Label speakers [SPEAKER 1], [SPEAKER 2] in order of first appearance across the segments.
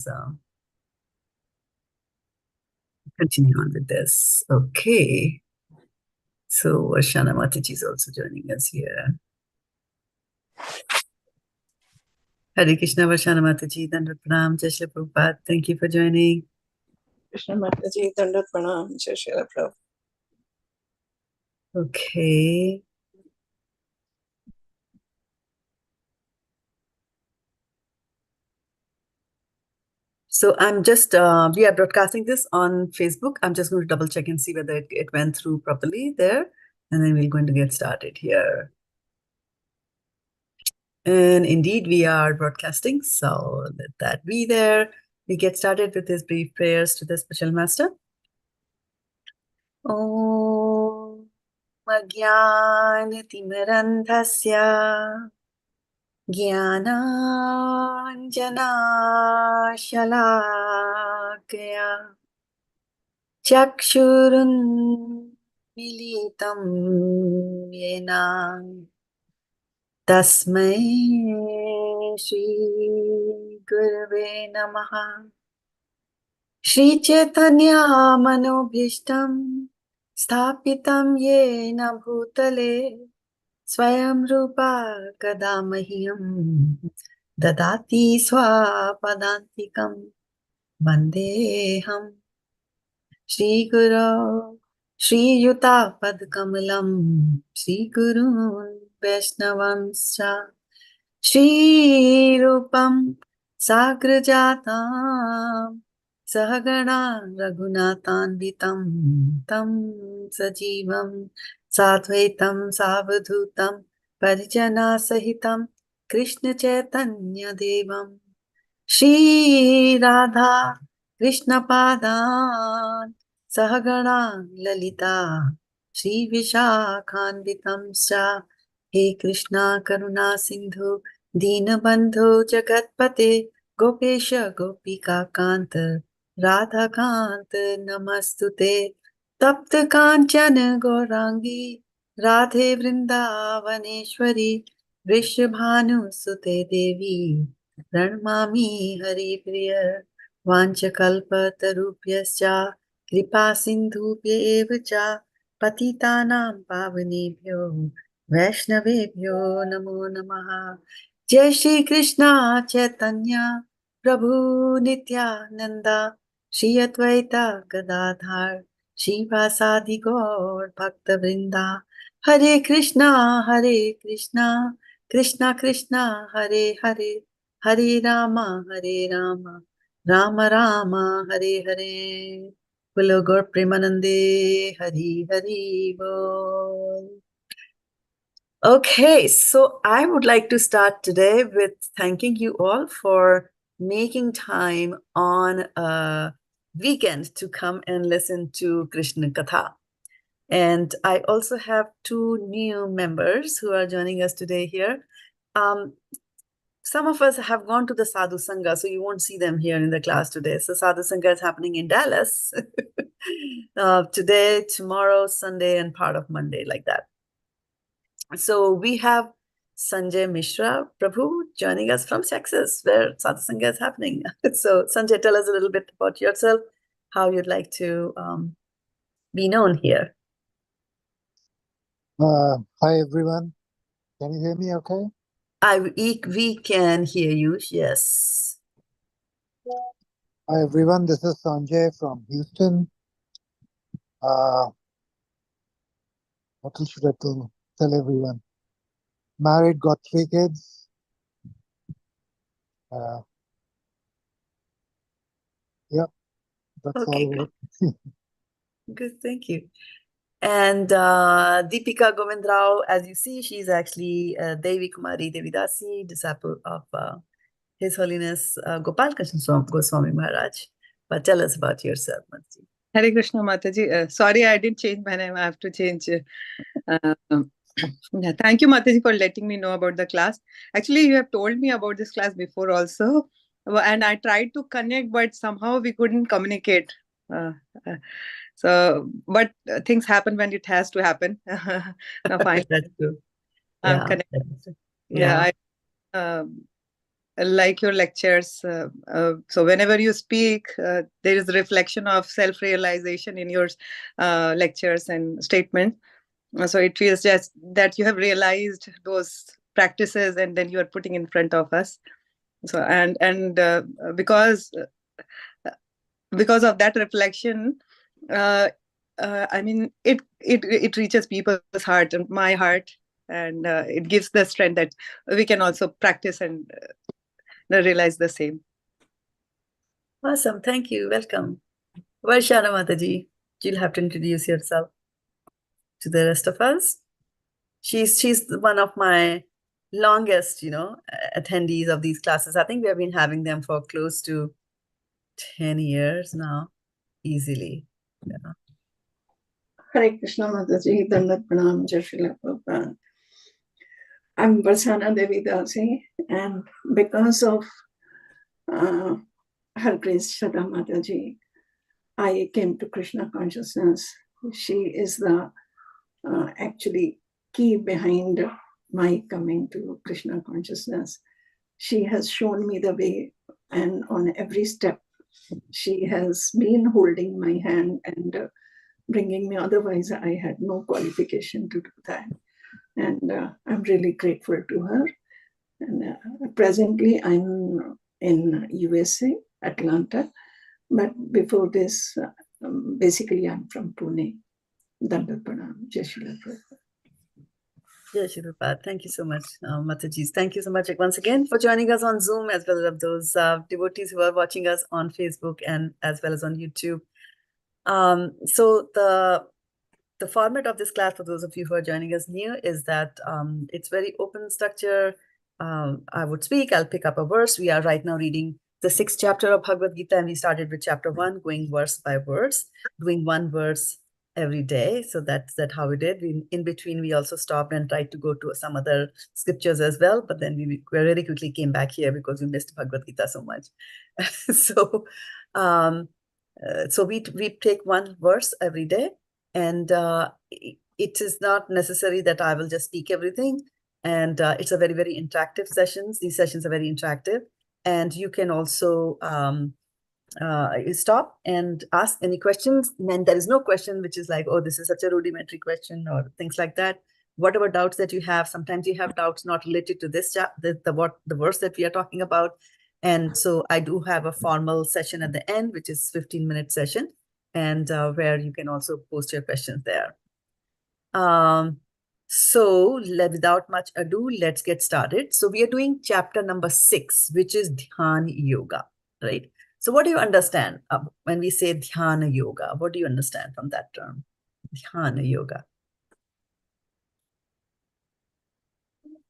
[SPEAKER 1] So continue on with this. Okay. So Varshana Mataji is also joining us here. Hare Krishna, Varshana Mataji, Dandavat Pranam, Jai Shri Prabhupada. Thank you for joining.
[SPEAKER 2] Krishna Mataji, Dandavat Pranam, Jai Shri Prabhupada.
[SPEAKER 1] Okay. So I'm just, we are broadcasting this on Facebook. I'm just going to double check and see whether it went through properly there. And then we're going to get started here. And indeed, we are broadcasting. So let that be there. We get started with his brief prayers to the Special Master. Om Ajnana-timirandhasya Jnananjana-shalakaya Chakshurunmilitam yena Tasmai Shri Gurave Namaha Shri Chaitanya Manobhishtam Sthapitam yena bhutale Swayam Rupa Kadamahyam Dadati Swapadantikam Vandeham Shri Guru Shri Yuta Padkamalam Shri Gurun Vaishnavamscha Shri Rupam Sagrajatam Sahagana Raghunatanvitam Tam Sajivam Satvaitam Savadhutam Parijana Sahitam Krishna Chaitanya Devam Shri Radha Krishna Padan Sahagana Lalita Shri Vishakhanvitam Sha He Krishna Karuna Sindhu Deenabandhu Jagatpate Gopesha Gopika Kanta Radha Kanta Namastute Tapta Kanchana Gaurangi Radhe Vrindavaneshwari Vrishabhanu Sute Devi Pranamami Hari Priya Vanchakalpatarubhyascha Kripa Sindhubhya eva cha Patitanam Pavanebhyo Vaishnavebhyo Namo Namaha Jai Shri Krishna Chaitanya Prabhu Nityananda Shri Advaita Gadadhar Shri Vasadi Gaur Bhakta Vrinda Hare Krishna Krishna Krishna Hare Hare Hare Rama, Rama Rama, Hare Hare. Bolo Gaur Premanande, Hari Hari Bol. Okay, so I would like to start today with thanking you all for making time on a weekend to come and listen to Krishna Katha. And I also have two new members who are joining us today here. Some of us have gone to the Sadhu Sangha, so you won't see them here in the class today. So Sadhu Sangha is happening in Dallas today, tomorrow, Sunday, and part of Monday, like that. So we have Sanjay Mishra Prabhu joining us from Texas, where Sadhu Sangha is happening. So Sanjay, tell us a little bit about yourself, how you'd like to be known here.
[SPEAKER 3] Hi, everyone. Can you hear me okay?
[SPEAKER 1] We can hear you, yes.
[SPEAKER 3] Hi, everyone. This is Sanjay from Houston. What should I tell everyone? Married, got 3 kids. Yeah, that's
[SPEAKER 1] Okay,
[SPEAKER 3] all.
[SPEAKER 1] good, thank you. And Deepika Govindrao, as you see, she's actually Devi Kumari Devi Dasi, disciple of His Holiness Gopal Krishna Goswami Maharaj. But tell us about yourself, Mataji.
[SPEAKER 2] Hare Krishna Mataji. Sorry, I didn't change my name. I have to change. Yeah, thank you, Mataji, for letting me know about the class. Actually, you have told me about this class before also. And I tried to connect, but somehow we couldn't communicate. But things happen when it has to happen. Now, fine.
[SPEAKER 1] That's true.
[SPEAKER 2] I'm
[SPEAKER 1] Yeah.
[SPEAKER 2] connected.
[SPEAKER 1] Yeah.
[SPEAKER 2] Yeah. like your lectures. So whenever you speak, there is a reflection of self-realization in your lectures and statements. So it feels just that you have realized those practices and then you are putting in front of us. So because of that reflection, I mean, it reaches people's heart and my heart, and it gives the strength that we can also practice and realize the same.
[SPEAKER 1] Awesome. Thank you. Welcome. Vaishana Mataji, you'll have to introduce yourself to the rest of us. She's one of my longest, attendees of these classes. I think we have been having them for close to 10 years now, easily. Yeah.
[SPEAKER 4] Hare Krishna Mataji, Dandat Pranam, Jai Srila Prabhupada. I'm Shraddha-devi Dasi, and because of her grace Shraddha Mataji, I came to Krishna consciousness. She is the actually key behind my coming to Krishna consciousness. She has shown me the way, and on every step, she has been holding my hand and bringing me. Otherwise, I had no qualification to do that. And I'm really grateful to her. And presently, I'm in USA, Atlanta. But before this, basically, I'm from Pune. Dandat Pranam, Jai Srila Prabhupada.
[SPEAKER 1] Jai Srila Prabhupada. Thank you so much, Mataji. Thank you so much once again for joining us on Zoom, as well as those devotees who are watching us on Facebook and as well as on YouTube. So the format of this class, for those of you who are joining us new, is that it's very open structure. I would speak, I'll pick up a verse. We are right now reading the 6th chapter of Bhagavad Gita, and we started with chapter 1, going verse by verse, doing one verse every day. So that's how we did. In between, we also stopped and tried to go to some other scriptures as well, but then we very quickly came back here because we missed Bhagavad Gita so much. So we take one verse every day, and it is not necessary that I will just speak everything. And it's a very, very interactive sessions. These sessions are very interactive, and you can also stop and ask any questions. And then there is no question which is like, oh, this is such a rudimentary question or things like that. Whatever doubts that you have, sometimes you have doubts not related to this the verse that we are talking about. And so I do have a formal session at the end, which is 15-minute session, and where you can also post your questions there. So without much ado, let's get started. So we are doing chapter number 6, which is Dhyana Yoga, right? So what do you understand when we say Dhyana Yoga? What do you understand from that term, Dhyana Yoga?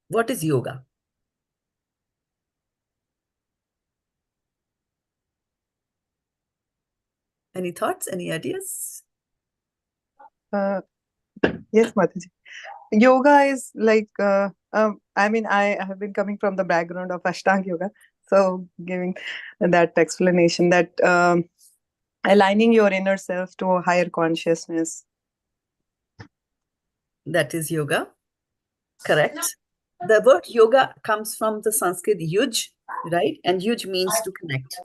[SPEAKER 1] What is yoga? Any thoughts, any ideas?
[SPEAKER 2] Yes, Mataji. Yoga is like, I mean, I have been coming from the background of Ashtanga Yoga. So giving that explanation, that aligning your inner self to a higher consciousness.
[SPEAKER 1] That is yoga. Correct. The word yoga comes from the Sanskrit yuj, right? And yuj means to connect,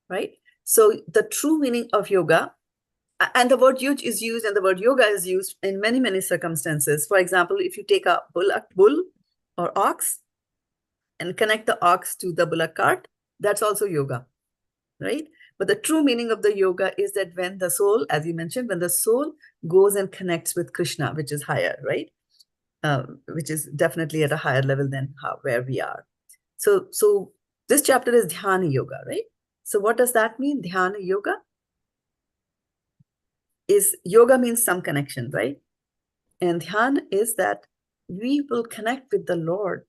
[SPEAKER 1] right? So the true meaning of yoga, and the word yuj is used and the word yoga is used in many, many circumstances. For example, if you take a bull or ox and connect the ox to the bullock cart, that's also yoga, right? But the true meaning of the yoga is that when the soul, as you mentioned, when the soul goes and connects with Krishna, which is higher, right? Which is definitely at a higher level than where we are. So this chapter is Dhyana Yoga, right? So what does that mean? Dhyana Yoga is, yoga means some connection, right? And Dhyana is that we will connect with the Lord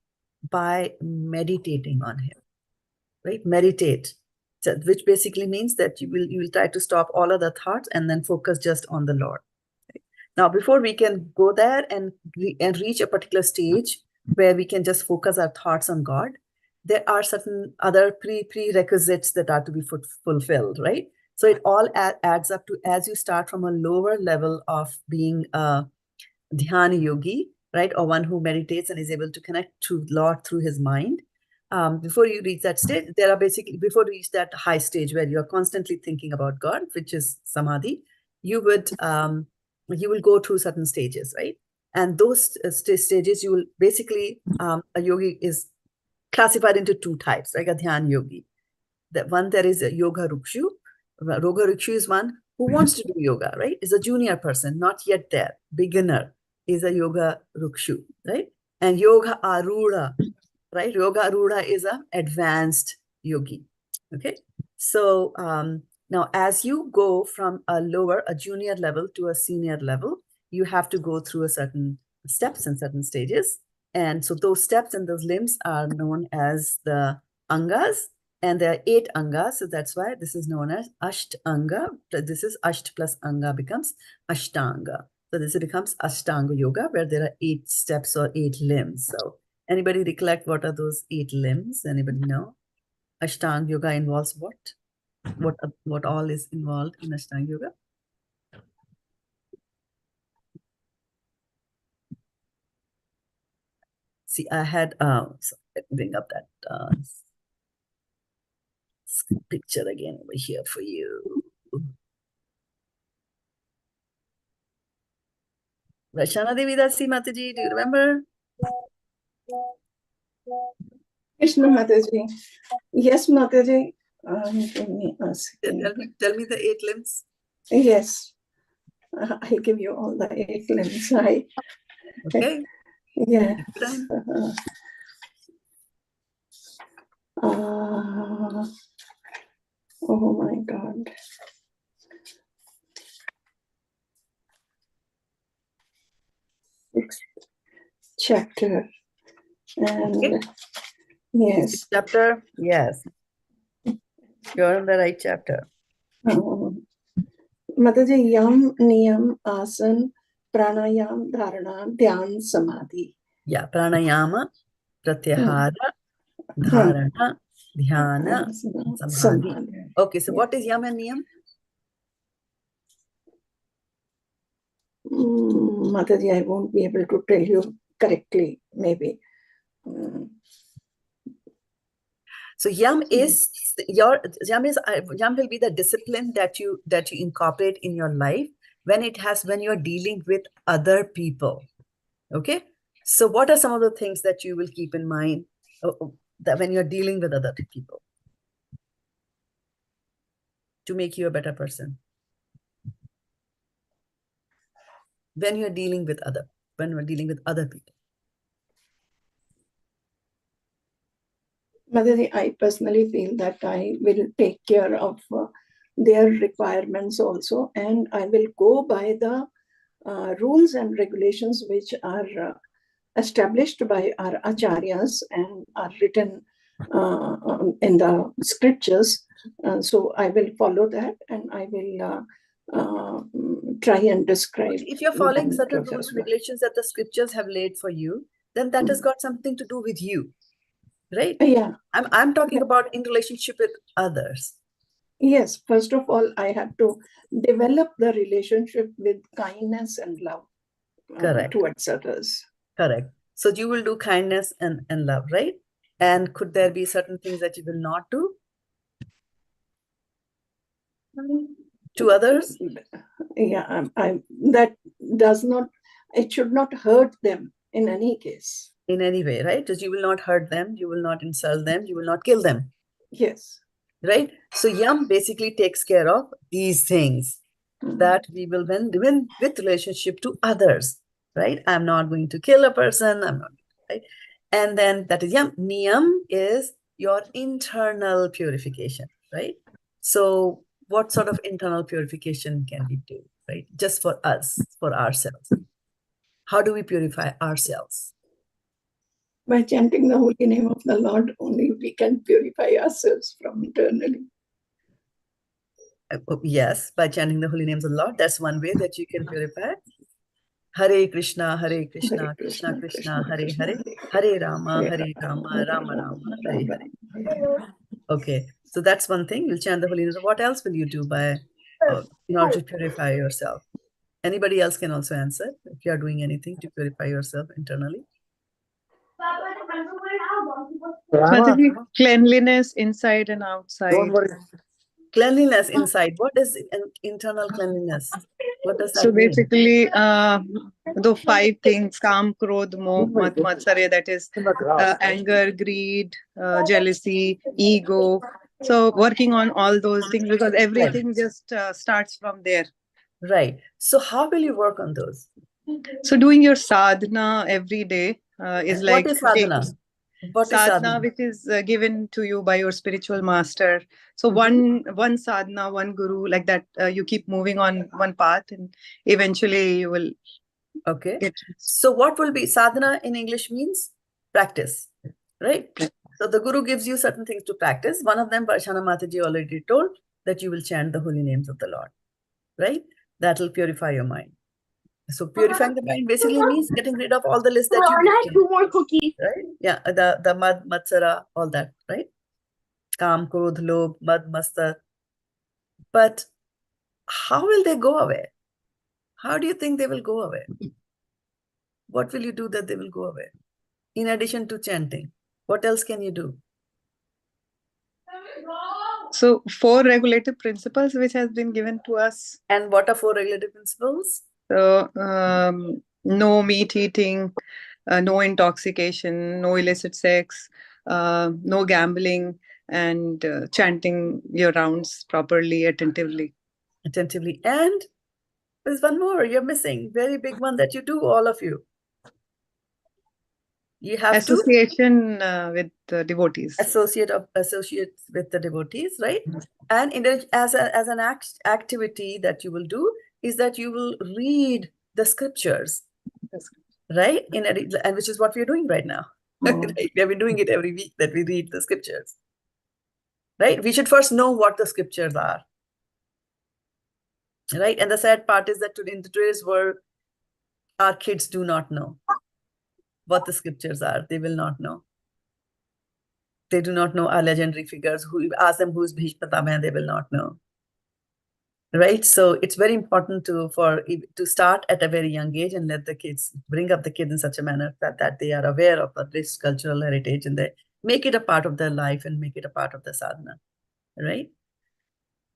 [SPEAKER 1] by meditating on him, right? Meditate, which basically means that you will try to stop all other thoughts and then focus just on the Lord. Now, before we can go there and reach a particular stage where we can just focus our thoughts on God, there are certain other prerequisites that are to be fulfilled, right? So it all adds up to, as you start from a lower level of being a dhyana yogi, right? Or one who meditates and is able to connect to Lord through his mind. before you reach that stage, there are basically, before you reach that high stage where you're constantly thinking about God, which is samadhi, you will go through certain stages, right? And those stages, you will basically, a yogi is classified into two types, like a dhyan yogi. That one, there is a yoga rukshu. Yoga rukshu is one who wants to do yoga, right? Is a junior person, not yet there. Beginner is a yoga rukshu, right? And yoga arudha, right? Yoga arudha is an advanced yogi. Okay. So now as you go from a junior level to a senior level, you have to go through a certain steps and certain stages. And so those steps and those limbs are known as the angas. And there are 8 angas. So that's why this is known as ashtanga. This is asht plus anga becomes ashtanga. So this becomes ashtanga yoga, where there are 8 steps or 8 limbs. So anybody recollect what are those 8 limbs? Anybody know? Ashtanga yoga involves what? What all is involved in Ashtanga yoga? See, I had, so let me bring up that picture again over here for you. Shraddha-devi Dasi Mataji, do you remember?
[SPEAKER 4] Krishna Mataji. Yes, Mataji. Give me a second.
[SPEAKER 1] Tell me the 8 limbs.
[SPEAKER 4] Yes. I'll give you all the 8 limbs.
[SPEAKER 1] Okay.
[SPEAKER 4] Yes. Oh my God. Sixth chapter. And
[SPEAKER 1] Okay.
[SPEAKER 4] yes.
[SPEAKER 1] Chapter, yes. You're in the right chapter.
[SPEAKER 4] Mataji, yam, niyam, asan, pranayam, dharana, dhyan, samadhi.
[SPEAKER 1] Yeah, pranayama, pratyahara, dharana, dhyana, samadhi. Okay, so what is yam and niyam?
[SPEAKER 4] Mataji, I won't be able to tell you correctly, maybe.
[SPEAKER 1] So yam is yam will be the discipline that you incorporate in your life when you're dealing with other people. Okay, so what are some of the things that you will keep in mind that when you're dealing with other people to make you a better person? When we're dealing with other people.
[SPEAKER 4] Mataji, I personally feel that I will take care of their requirements also, and I will go by the rules and regulations which are established by our acharyas and are written in the scriptures. So I will follow that, and I will try and describe.
[SPEAKER 1] If you're following certain rules and regulations that the scriptures have laid for you, then that has got something to do with you, right?
[SPEAKER 4] Yeah.
[SPEAKER 1] I'm talking about in relationship with others.
[SPEAKER 4] Yes, first of all, I have to develop the relationship with kindness and love towards others.
[SPEAKER 1] Correct. So you will do kindness and love, right? And could there be certain things that you will not do to others?
[SPEAKER 4] Yeah, that does not, it should not hurt them in any case.
[SPEAKER 1] In any way, right? Because you will not hurt them, you will not insult them, you will not kill them.
[SPEAKER 4] Yes.
[SPEAKER 1] Right? So yam basically takes care of these things that we will then win with relationship to others, right? I'm not going to kill a person, I'm not, right? And then that is yam. Niyam is your internal purification, right? So what sort of internal purification can we do, right? Just for us, for ourselves. How do we purify ourselves?
[SPEAKER 4] By chanting the holy name of the Lord, only we can purify ourselves from internally.
[SPEAKER 1] Yes, by chanting the holy names of the Lord. That's one way that you can purify. Hare Krishna, Hare Krishna, Krishna Krishna, Hare Hare, Hare Rama, Rama Rama, Hare Hare. Okay, so that's one thing. You'll chant the holy names. What else will you do by in order to purify yourself? Anybody else can also answer if you are doing anything to purify yourself internally.
[SPEAKER 2] Mataji, cleanliness inside and outside.
[SPEAKER 3] Don't worry.
[SPEAKER 1] Cleanliness inside. What is internal cleanliness? What does that
[SPEAKER 2] So
[SPEAKER 1] mean?
[SPEAKER 2] basically, the 5 things: kam, krodh, moh, mat, matsarya, that is
[SPEAKER 3] In the grass.
[SPEAKER 2] anger, greed, jealousy, ego. So working on all those things, because everything just starts from there.
[SPEAKER 1] Right. So how will you work on those?
[SPEAKER 2] So doing your sadhana every day is like
[SPEAKER 1] What is sadhana? What is
[SPEAKER 2] sadhana,
[SPEAKER 1] sadhana?
[SPEAKER 2] which is given to you by your spiritual master. So one sadhana, one guru, like that. You keep moving on one path, and eventually you will.
[SPEAKER 1] Okay.
[SPEAKER 2] Get
[SPEAKER 1] So what will be sadhana in English means practice, right? So the guru gives you certain things to practice. One of them, Parshana Mataji already told, that you will chant the holy names of the Lord, right? That will purify your mind. So purifying the mind basically means getting rid of all the lists that you make,
[SPEAKER 5] 2 more cookies.
[SPEAKER 1] right? Yeah, the mad, matsara, all that, right? Kam, krodh, lobh, mad, mastar. But how will they go away? How do you think they will go away? What will you do that they will go away? In addition to chanting, what else can you do?
[SPEAKER 2] So 4 regulative principles which has been given to us.
[SPEAKER 1] And what are 4 regulative principles?
[SPEAKER 2] So no meat eating, no intoxication, no illicit sex, no gambling, and chanting your rounds properly, attentively.
[SPEAKER 1] Attentively. And there's one more you're missing. Very big one that you do, all of you. You have
[SPEAKER 2] Association with devotees.
[SPEAKER 1] to associate with the devotees, right? And as an activity that you will do is that you will read the scriptures, right? And which is what we're doing right now. Right? We have been doing it every week, that we read the scriptures, right? We should first know what the scriptures are, right? And the sad part is that in today's world, our kids do not know what the scriptures are. They will not know. They do not know our legendary figures. Who ask them who's Bhishma Pitama, they will not know. Right? So it's very important to start at a very young age and bring up the kids in such a manner that they are aware of this cultural heritage and they make it a part of their life and make it a part of the sadhana. Right?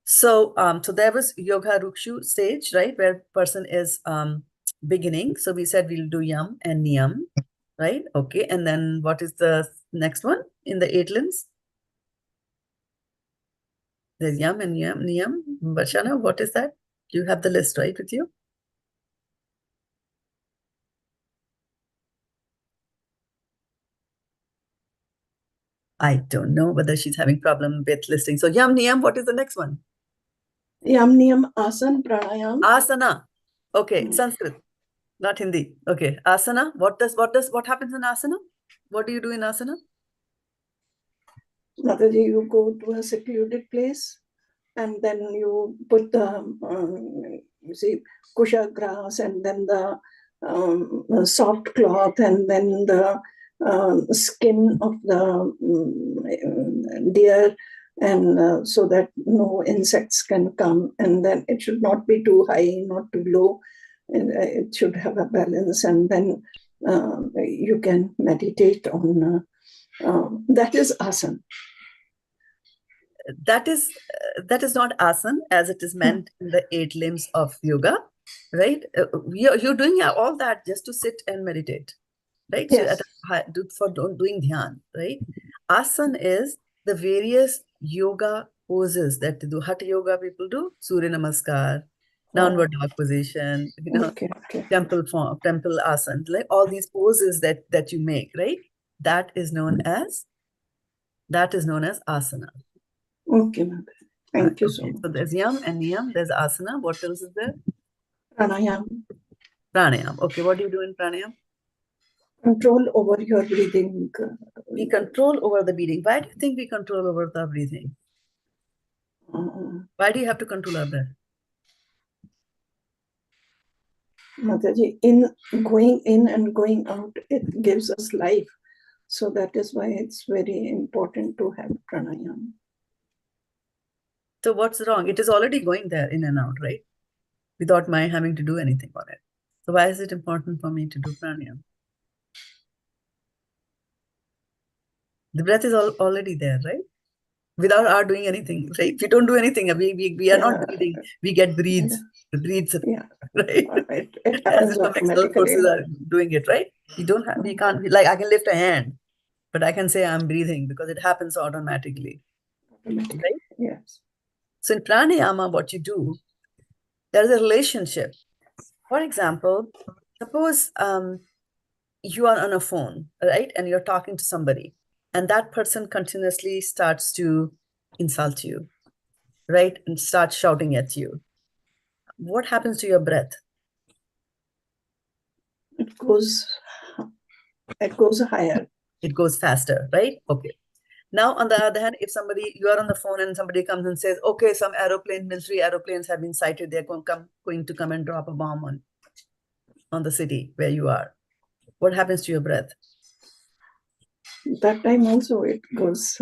[SPEAKER 1] So so there was yoga rukshu stage, right, where person is beginning. So we said we'll do yam and niyam, right? Okay. And then what is the next one in the 8 limbs? There's yam and niyam. Varshana, what is that? You have the list, right, with you? I don't know whether she's having problem with listing. So yam, niyam, what is the next one?
[SPEAKER 4] Yam, niyam, asan, pranayam.
[SPEAKER 1] Asana. Okay, Sanskrit, not Hindi. Okay, asana. What happens in asana? What do you do in asana?
[SPEAKER 4] Mataji, you go to a secluded place and then you put the kusha grass and then the soft cloth and then the skin of the deer, and so that no insects can come, and then it should not be too high, not too low, and it should have a balance, and then you can meditate on that is asana.
[SPEAKER 1] That is not asana as it is meant in the 8 limbs of yoga, right? You're doing all that just to sit and meditate, right?
[SPEAKER 4] Yes.
[SPEAKER 1] So for doing dhyan, right? Asana is the various yoga poses that they do. Hatha yoga people do, Surya Namaskar, downward dog position,
[SPEAKER 4] Okay.
[SPEAKER 1] temple asana, like all these poses that you make, right? That is known as asana.
[SPEAKER 4] Okay, ma'am. Thank you so
[SPEAKER 1] Okay,
[SPEAKER 4] much.
[SPEAKER 1] so there's yam and niyam, there's asana. What else is there?
[SPEAKER 4] Pranayam.
[SPEAKER 1] Pranayam. Okay, what do you do in pranayam?
[SPEAKER 4] Control over your breathing.
[SPEAKER 1] We control over the breathing. Why do you think we control over the breathing? Why do you have to control our breath?
[SPEAKER 4] Mataji, in going in and going out, it gives us life. So that is why it's very important to have pranayam.
[SPEAKER 1] So what's wrong? It is already going there in and out, right? Without my having to do anything on it. So why is it important for me to do pranayam? The breath is already there, right? Without our doing anything, right? We don't do anything. We are not breathing. We get breathes. The breathes,
[SPEAKER 4] Yeah.
[SPEAKER 1] right?
[SPEAKER 4] It
[SPEAKER 1] As
[SPEAKER 4] happens
[SPEAKER 1] if some external
[SPEAKER 4] automatically.
[SPEAKER 1] forces are doing it, right? We don't have, we can't, like I can lift a hand, but I can say I'm breathing because it happens automatically. Right?
[SPEAKER 4] Yes.
[SPEAKER 1] So in pranayama, what you do, there is a relationship. For example, suppose you are on a phone, right? And you're talking to somebody, and that person continuously starts to insult you, right? And starts shouting at you. What happens to your breath?
[SPEAKER 4] It goes higher.
[SPEAKER 1] It goes faster, right? Okay. Now, on the other hand, if you are on the phone and somebody comes and says, okay, some military aeroplanes have been sighted, they're going to come and drop a bomb on the city where you are. What happens to your breath?
[SPEAKER 4] That time also it goes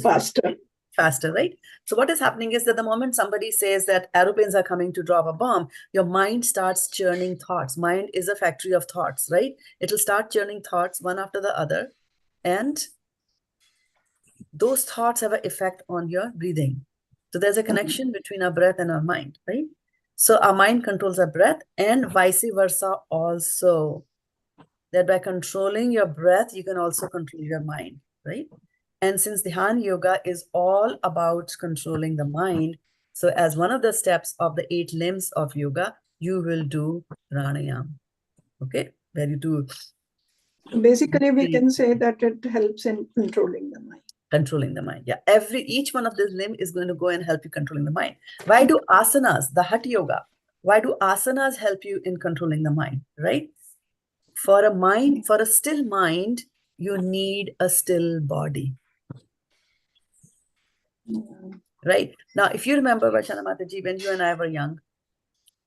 [SPEAKER 4] faster.
[SPEAKER 1] Faster, right? So what is happening is that the moment somebody says that aeroplanes are coming to drop a bomb, your mind starts churning thoughts. Mind is a factory of thoughts, right? It'll start churning thoughts one after the other. And those thoughts have an effect on your breathing. So there's a connection between our breath and our mind, right? So our mind controls our breath and vice versa also. That by controlling your breath, you can also control your mind, right? And since Dhyan Yoga is all about controlling the mind, so as one of the steps of the 8 limbs of yoga, you will do pranayama, okay? Where you do...
[SPEAKER 4] Basically, we can say that it helps in controlling the mind.
[SPEAKER 1] Controlling the mind, yeah. Each one of this limb is going to go and help you controlling the mind. Why do asanas, the hatha yoga, why do asanas help you in controlling the mind, right? For a still mind, you need a still body. Right? Now, if you remember, Vachana Mataji, when you and I were young,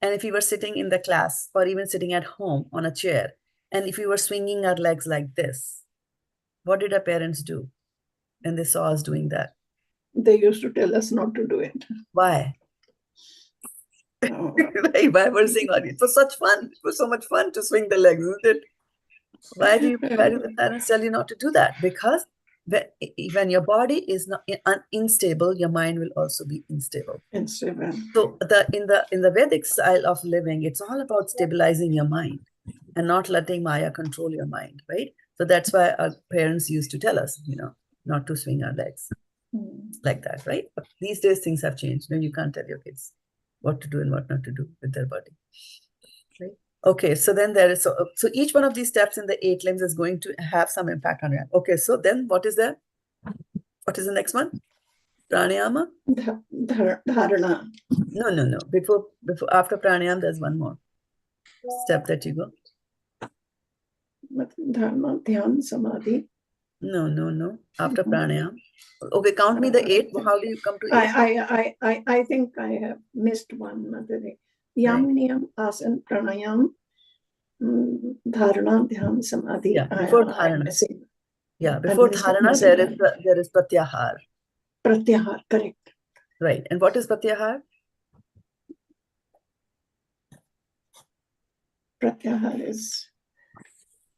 [SPEAKER 1] and if we were sitting in the class or even sitting at home on a chair, and if we were swinging our legs like this, what did our parents do when they saw us doing that?
[SPEAKER 4] They used to tell us not to do it.
[SPEAKER 1] Why? Right? Why were saying it was such fun? It was so much fun to swing the legs, isn't it? Why do the parents tell you not to do that? Because when your body is not unstable, your mind will also be unstable. So in the Vedic style of living, it's all about stabilizing your mind and not letting Maya control your mind, right? So that's why our parents used to tell us, not to swing our legs like that, right? But these days things have changed. No, you can't tell your kids what to do and what not to do with their body, right? Okay, so then there is, so each one of these steps in the 8 limbs is going to have some impact on you. Okay, so then what is there? What is the next one? Pranayama?
[SPEAKER 4] Dharana.
[SPEAKER 1] No. Before, after pranayama, there's one more step that you go.
[SPEAKER 4] Dharma, dhyan, samadhi.
[SPEAKER 1] No. After pranayama. Okay, count me the 8. How do you come to 8?
[SPEAKER 4] I think I have missed one, Mataji. Yam, niyam, asan, pranayam, dharana, dhyan, samadhi.
[SPEAKER 1] Yeah, before dharana. Yeah, before dharana, there is pratyahar.
[SPEAKER 4] Pratyahar, correct.
[SPEAKER 1] Right. And what is pratyahar?
[SPEAKER 4] Pratyahar is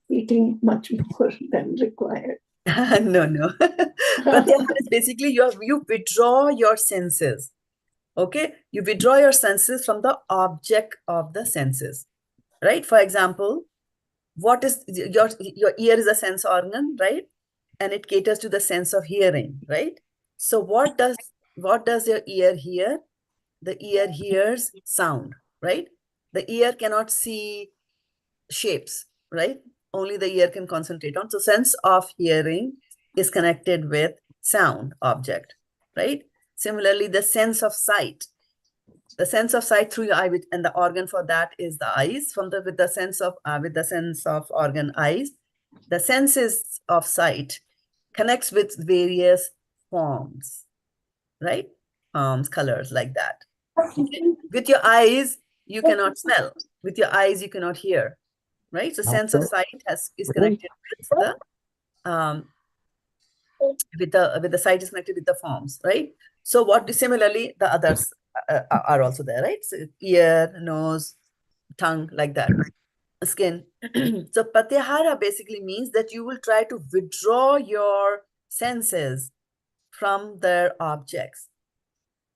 [SPEAKER 4] eating much more than required.
[SPEAKER 1] No. Pratyahar is basically you withdraw your senses. Okay? You withdraw your senses from the object of the senses. Right? For example, what is your ear is a sense organ, right? And it caters to the sense of hearing, right? So what does your ear hear? The ear hears sound, right? The ear cannot see shapes, right? Only the ear can concentrate on. So sense of hearing is connected with sound object, right? Similarly, the sense of sight through your eye, and the organ for that is the eyes. With the sense of organ eyes, the senses of sight connects with various forms, right? Forms, colors, like that. Okay? With your eyes, you cannot smell. With your eyes, you cannot hear, right? So sense of sight is connected with the sight is connected with the forms, right? So similarly, the others are also there, right? So ear, nose, tongue, like that, skin. So pratyahara basically means that you will try to withdraw your senses from their objects.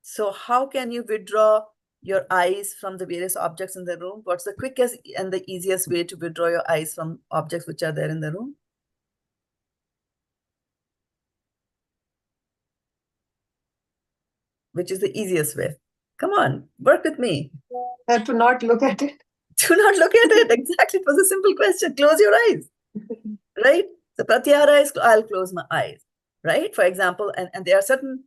[SPEAKER 1] So how can you withdraw your eyes from the various objects in the room? What's the quickest and the easiest way to withdraw your eyes from objects which are there in the room? Which is the easiest way? Come on, work with me.
[SPEAKER 4] To not look at it.
[SPEAKER 1] Do not look at it. Exactly. It was a simple question. Close your eyes. Right? So pratyahara is, I'll close my eyes. Right? For example, and there are certain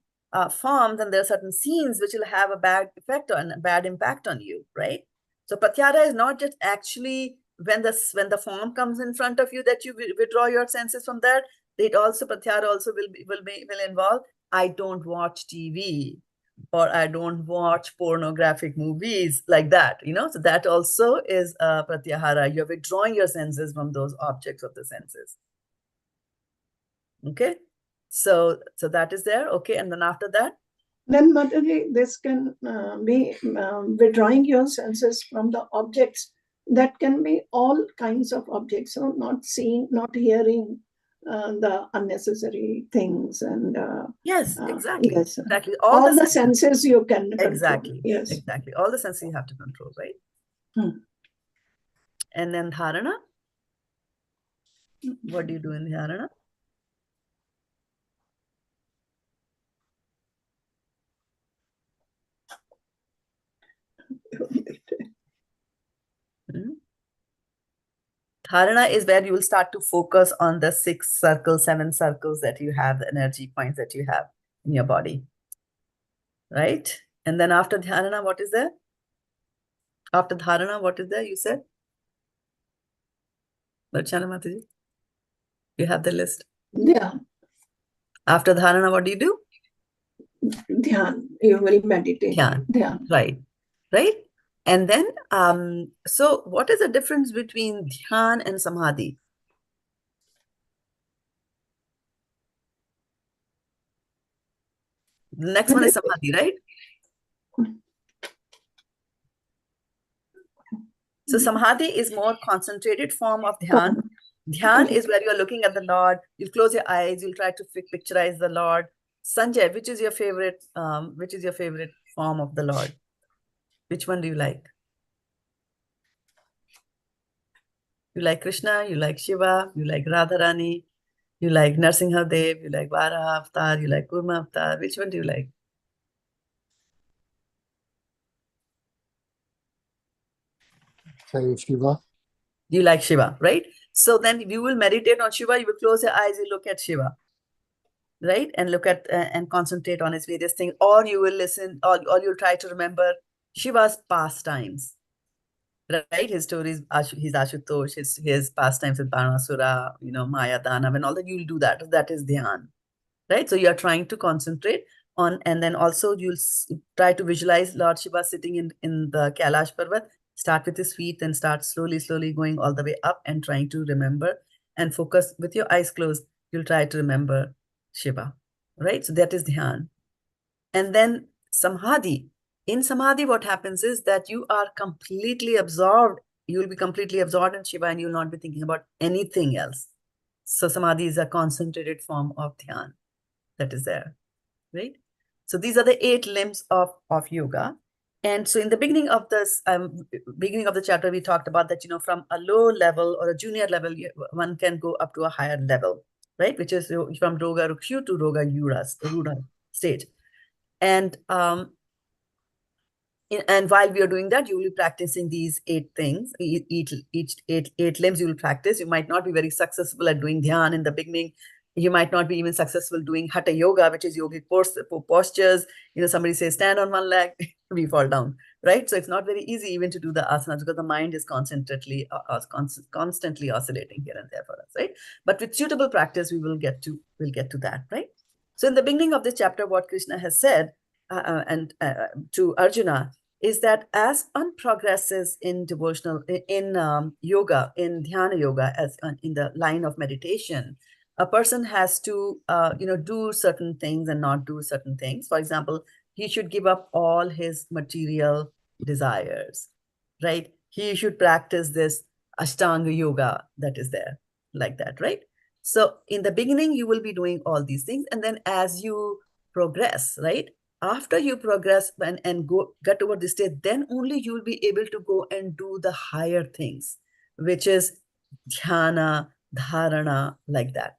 [SPEAKER 1] forms and there are certain scenes which will have a bad effect on, a bad impact on you. Right? So pratyahara is not just actually when the form comes in front of you that you withdraw your senses from that. It also, pratyahara also will involve, I don't watch TV, or I don't watch pornographic movies, like that, so that also is pratyahara. You're withdrawing your senses from those objects of the senses. Okay, so that is there. Okay, and then after that,
[SPEAKER 4] then Mataji, this can be withdrawing your senses from the objects. That can be all kinds of objects, so not seeing, not hearing the unnecessary things, and
[SPEAKER 1] yes, exactly.
[SPEAKER 4] yes,
[SPEAKER 1] Exactly.
[SPEAKER 4] All the senses you can control.
[SPEAKER 1] Exactly.
[SPEAKER 4] Yes,
[SPEAKER 1] exactly. All the senses you have to control, right? And then dharana. What do you do in dharana? Dharana is where you will start to focus on the 6 circles, 7 circles that you have, the energy points that you have in your body. Right? And then after dharana, what is there? After dharana, what is there? You said? Darshana Mataji, you have the list.
[SPEAKER 4] Yeah.
[SPEAKER 1] After dharana, what do you do?
[SPEAKER 4] Dhyan. You will meditate.
[SPEAKER 1] Dhyan. Right. Right? And then, so what is the difference between dhyan and samadhi? The next one is samadhi, right? So samadhi is more concentrated form of dhyan. Dhyan is where you're looking at the Lord. You'll close your eyes. You'll try to picturize the Lord. Sanjay, which is your favorite form of the Lord? Which one do you like? You like Krishna, you like Shiva, you like Radharani, you like Nrsimhadev, you like Varaha Avatar, you like Kurma Avatar. Which one do you like?
[SPEAKER 3] Say Shiva.
[SPEAKER 1] You like Shiva, right? So then you will meditate on Shiva. You will close your eyes, you look at Shiva, right? And look at and concentrate on his various things. Or you will listen, or you'll try to remember Shiva's pastimes, right? His stories, his Ashutosh, his pastimes with Banasura, Maya Danav, and all that. You'll do that. That is dhyan, right? So you're trying to concentrate on, and then also you'll try to visualize Lord Shiva sitting in the Kailash Parvat. Start with his feet and start slowly going all the way up and trying to remember and focus with your eyes closed. You'll try to remember Shiva, right? So that is dhyan. And then samadhi. In samadhi, what happens is that you are completely absorbed. You will be completely absorbed in Shiva and you'll not be thinking about anything else. So samadhi is a concentrated form of dhyan that is there, right? So these are the 8 limbs of yoga. And so in the beginning of this, beginning of the chapter, we talked about that, from a low level or a junior level, one can go up to a higher level, right? Which is from Roga Rukshu to Roga Rudha stage. And while we are doing that, you will be practicing these 8 things, each 8 limbs you will practice. You might not be very successful at doing dhyan in the beginning. You might not be even successful doing hatha yoga, which is yogic postures. Somebody says stand on one leg, we fall down, right? So it's not very easy even to do the asanas because the mind is constantly oscillating here and there for us, right? But with suitable practice, we'll get to that, right? So in the beginning of this chapter, what Krishna has said to Arjuna is that as one progresses in devotional, yoga, in dhyana yoga, as in the line of meditation, a person has to, do certain things and not do certain things. For example, he should give up all his material desires, right? He should practice this Ashtanga yoga that is there, like that, right? So in the beginning, you will be doing all these things. And then as you progress, right? After you progress and get over this state, then only you will be able to go and do the higher things, which is dhyana, dharana, like that,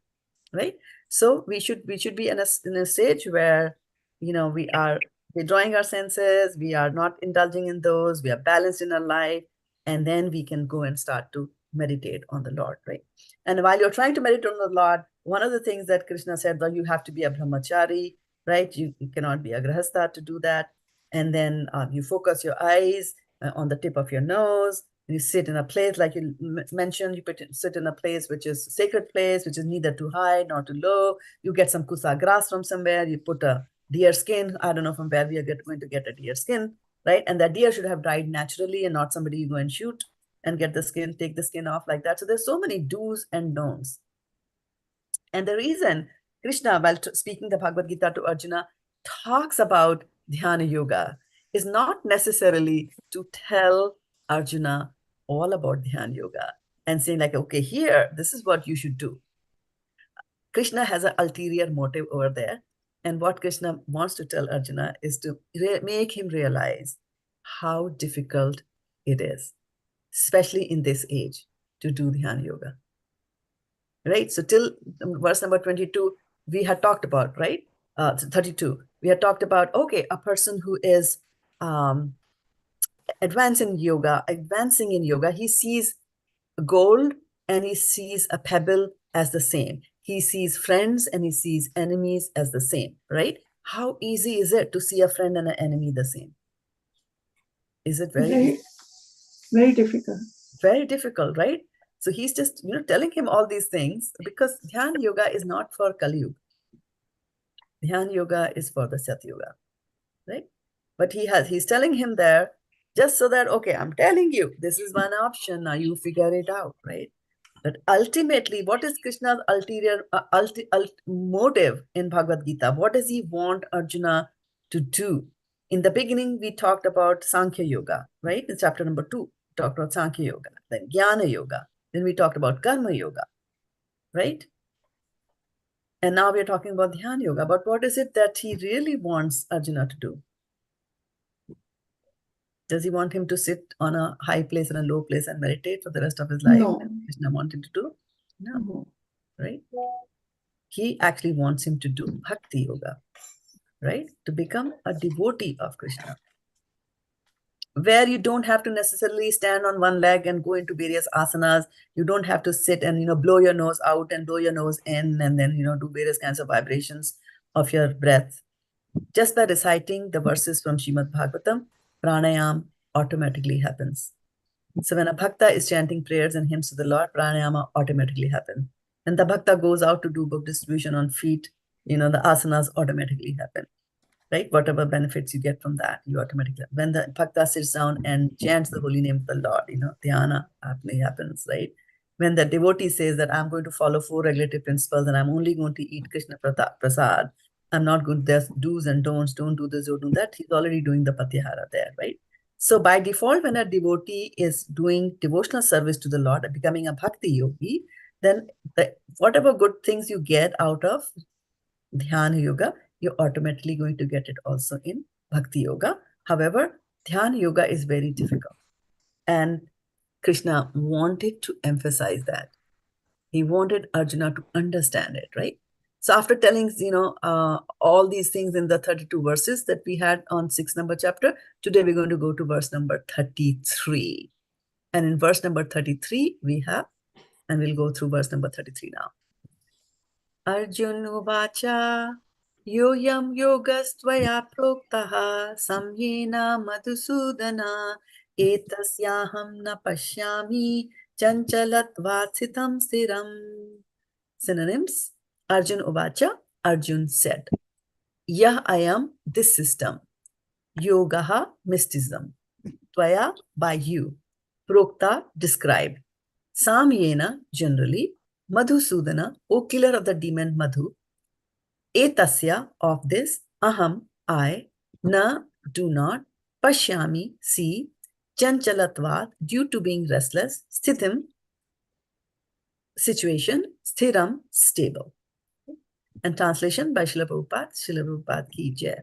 [SPEAKER 1] right? So we should be in a stage where, we're drawing our senses, we are not indulging in those, we are balanced in our life, and then we can go and start to meditate on the Lord, right? And while you're trying to meditate on the Lord, one of the things that Krishna said, that you have to be a brahmachari, right? You cannot be a grahastha to do that. And then you focus your eyes on the tip of your nose. You sit in a place, like you mentioned, you sit in a place which is a sacred place, which is neither too high nor too low. You get some kusa grass from somewhere. You put a deer skin. I don't know from where we are going to get a deer skin, right? And that deer should have died naturally and not somebody you go and shoot and get the skin, take the skin off like that. So there's so many do's and don'ts. And the reason Krishna, while speaking the Bhagavad Gita to Arjuna, talks about dhyana yoga is not necessarily to tell Arjuna all about dhyana yoga and saying like, okay, here, this is what you should do. Krishna has an ulterior motive over there. And what Krishna wants to tell Arjuna is to make him realize how difficult it is, especially in this age, to do dhyana yoga. Right? So till verse number 22, we had talked about, right? 32, we had talked about, okay, a person who is advancing in yoga, he sees gold and he sees a pebble as the same. He sees friends and he sees enemies as the same, right? How easy is it to see a friend and an enemy the same? Is it very,
[SPEAKER 4] very difficult?
[SPEAKER 1] Very difficult, right? So he's just, telling him all these things because Dhyana Yoga is not for Kali Yuga. Dhyana Yoga is for the Sat Yuga, right? But he's telling him there just so that, okay, I'm telling you, this is one option. Now you figure it out, right? But ultimately, what is Krishna's ulterior motive in Bhagavad Gita? What does he want Arjuna to do? In the beginning, we talked about Sankhya Yoga, right? In chapter number 2, we talked about Sankhya Yoga, then Jnana Yoga. Then we talked about Karma Yoga, right? And now we're talking about Dhyana Yoga. But what is it that he really wants Arjuna to do? Does he want him to sit on a high place and a low place and meditate for the rest of his life?
[SPEAKER 4] No.
[SPEAKER 1] Krishna wanted him to do? No.
[SPEAKER 4] Mhm.
[SPEAKER 1] Right? He actually wants him to do Bhakti Yoga, right? To become a devotee of Krishna, where you don't have to necessarily stand on one leg and go into various asanas. You don't have to sit and, blow your nose out and blow your nose in and then, do various kinds of vibrations of your breath. Just by reciting the verses from Srimad Bhagavatam, pranayam automatically happens. So when a bhakta is chanting prayers and hymns to the Lord, pranayama automatically happen. When the bhakta goes out to do book distribution on feet, the asanas automatically happen, right? Whatever benefits you get from that, you automatically. When the bhakta sits down and chants the holy name of the Lord, dhyana happens, right? When the devotee says that I'm going to follow 4 regulative principles and I'm only going to eat Krishna prasad, I'm not going to, there's do's and don'ts, don't do this, don't do that. He's already doing the patyahara there, right? So by default, when a devotee is doing devotional service to the Lord and becoming a bhakti yogi, then whatever good things you get out of dhyana yoga, you're automatically going to get it also in bhakti yoga. However, dhyana yoga is very difficult. And Krishna wanted to emphasize that. He wanted Arjuna to understand it, right? So after telling, all these things in the 32 verses that we had on 6th number chapter, today we're going to go to verse number 33. And in verse number 33, we have, and we'll go through verse number 33 now. Arjuna uvāca yoyam yogastvayā proktaḥ sāmyena madhu-sūdana etasyāhaṁ na paśyāmi cañcalatvāt sthitiṁ. Synonyms. Arjuna uvāca, Arjuna said, yah ayam, this system, yogaḥ, mysticism, tvayā, by you, proktaḥ, described, sāmyena, generally, Madhusūdana, O killer of the demon Madhu, etasya, of this, aham, I, na, do not, paśyāmi, see, cañcalatvāt, due to being restless, sthitim, situation, sthirām, stable. And translation by Srila Prabhupada ki jai.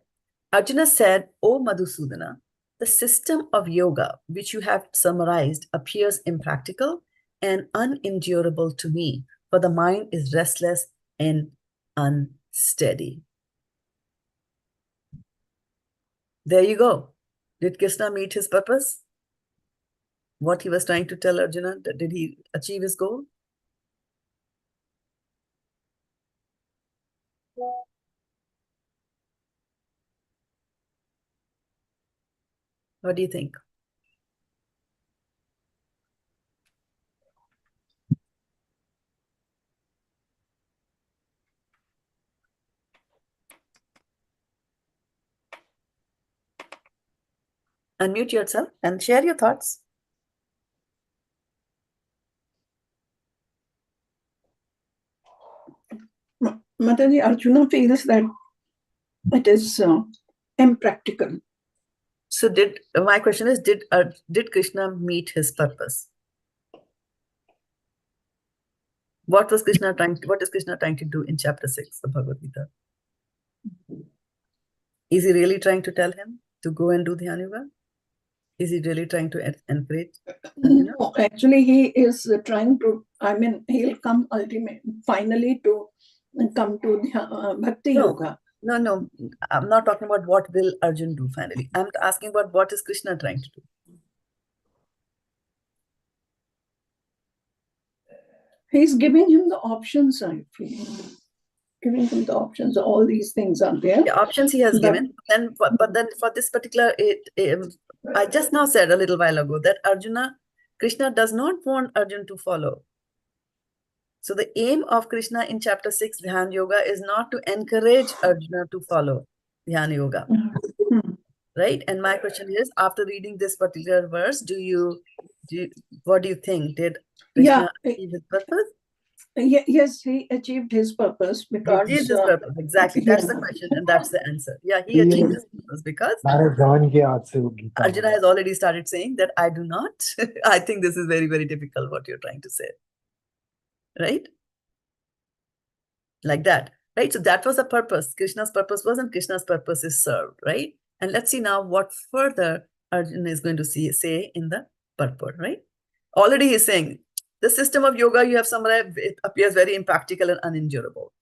[SPEAKER 1] Arjuna said, O Madhusūdana, the system of yoga which you have summarized appears impractical and unendurable to me, for the mind is restless and unsteady. There you go. Did Krishna meet his purpose? What he was trying to tell Arjuna, did he achieve his goal? What do you think? Unmute yourself and share your thoughts.
[SPEAKER 4] Mataji, Arjuna feels that it is impractical.
[SPEAKER 1] So my question is, did Krishna meet his purpose? What is Krishna trying to do in chapter 6 of Bhagavad Gita? Is he really trying to tell him to go and do Dhyana Yoga? Is he really trying to encourage?
[SPEAKER 4] No, actually he is trying to, he'll come finally to come to Bhakti Yoga.
[SPEAKER 1] No, I'm not talking about what will Arjun do finally. I'm asking about what is Krishna trying to do.
[SPEAKER 4] He's giving him the options, I feel. Giving him the options. All these things are there.
[SPEAKER 1] The options he has given. But then for this particular, I just now said a little while ago that Krishna does not want Arjun to follow. So the aim of Krishna in chapter 6, Dhyana Yoga, is not to encourage Arjuna to follow Dhyana Yoga. Right? And my question is, after reading this particular verse, what do you think? Did Krishna achieve his purpose?
[SPEAKER 4] Yes, he achieved his purpose because...
[SPEAKER 1] He achieved his purpose, exactly. That's the question and that's the answer. Yeah, he achieved his purpose because Arjuna has already started saying that I do not. I think this is very, very difficult what you're trying to say. Right? Like that. Right? So that was the purpose. Krishna's purpose was, and Krishna's purpose is served. Right? And let's see now what further Arjuna is going to say in the purport. Right? Already he's saying, the system of yoga you have summarized, it appears very impractical and unendurable.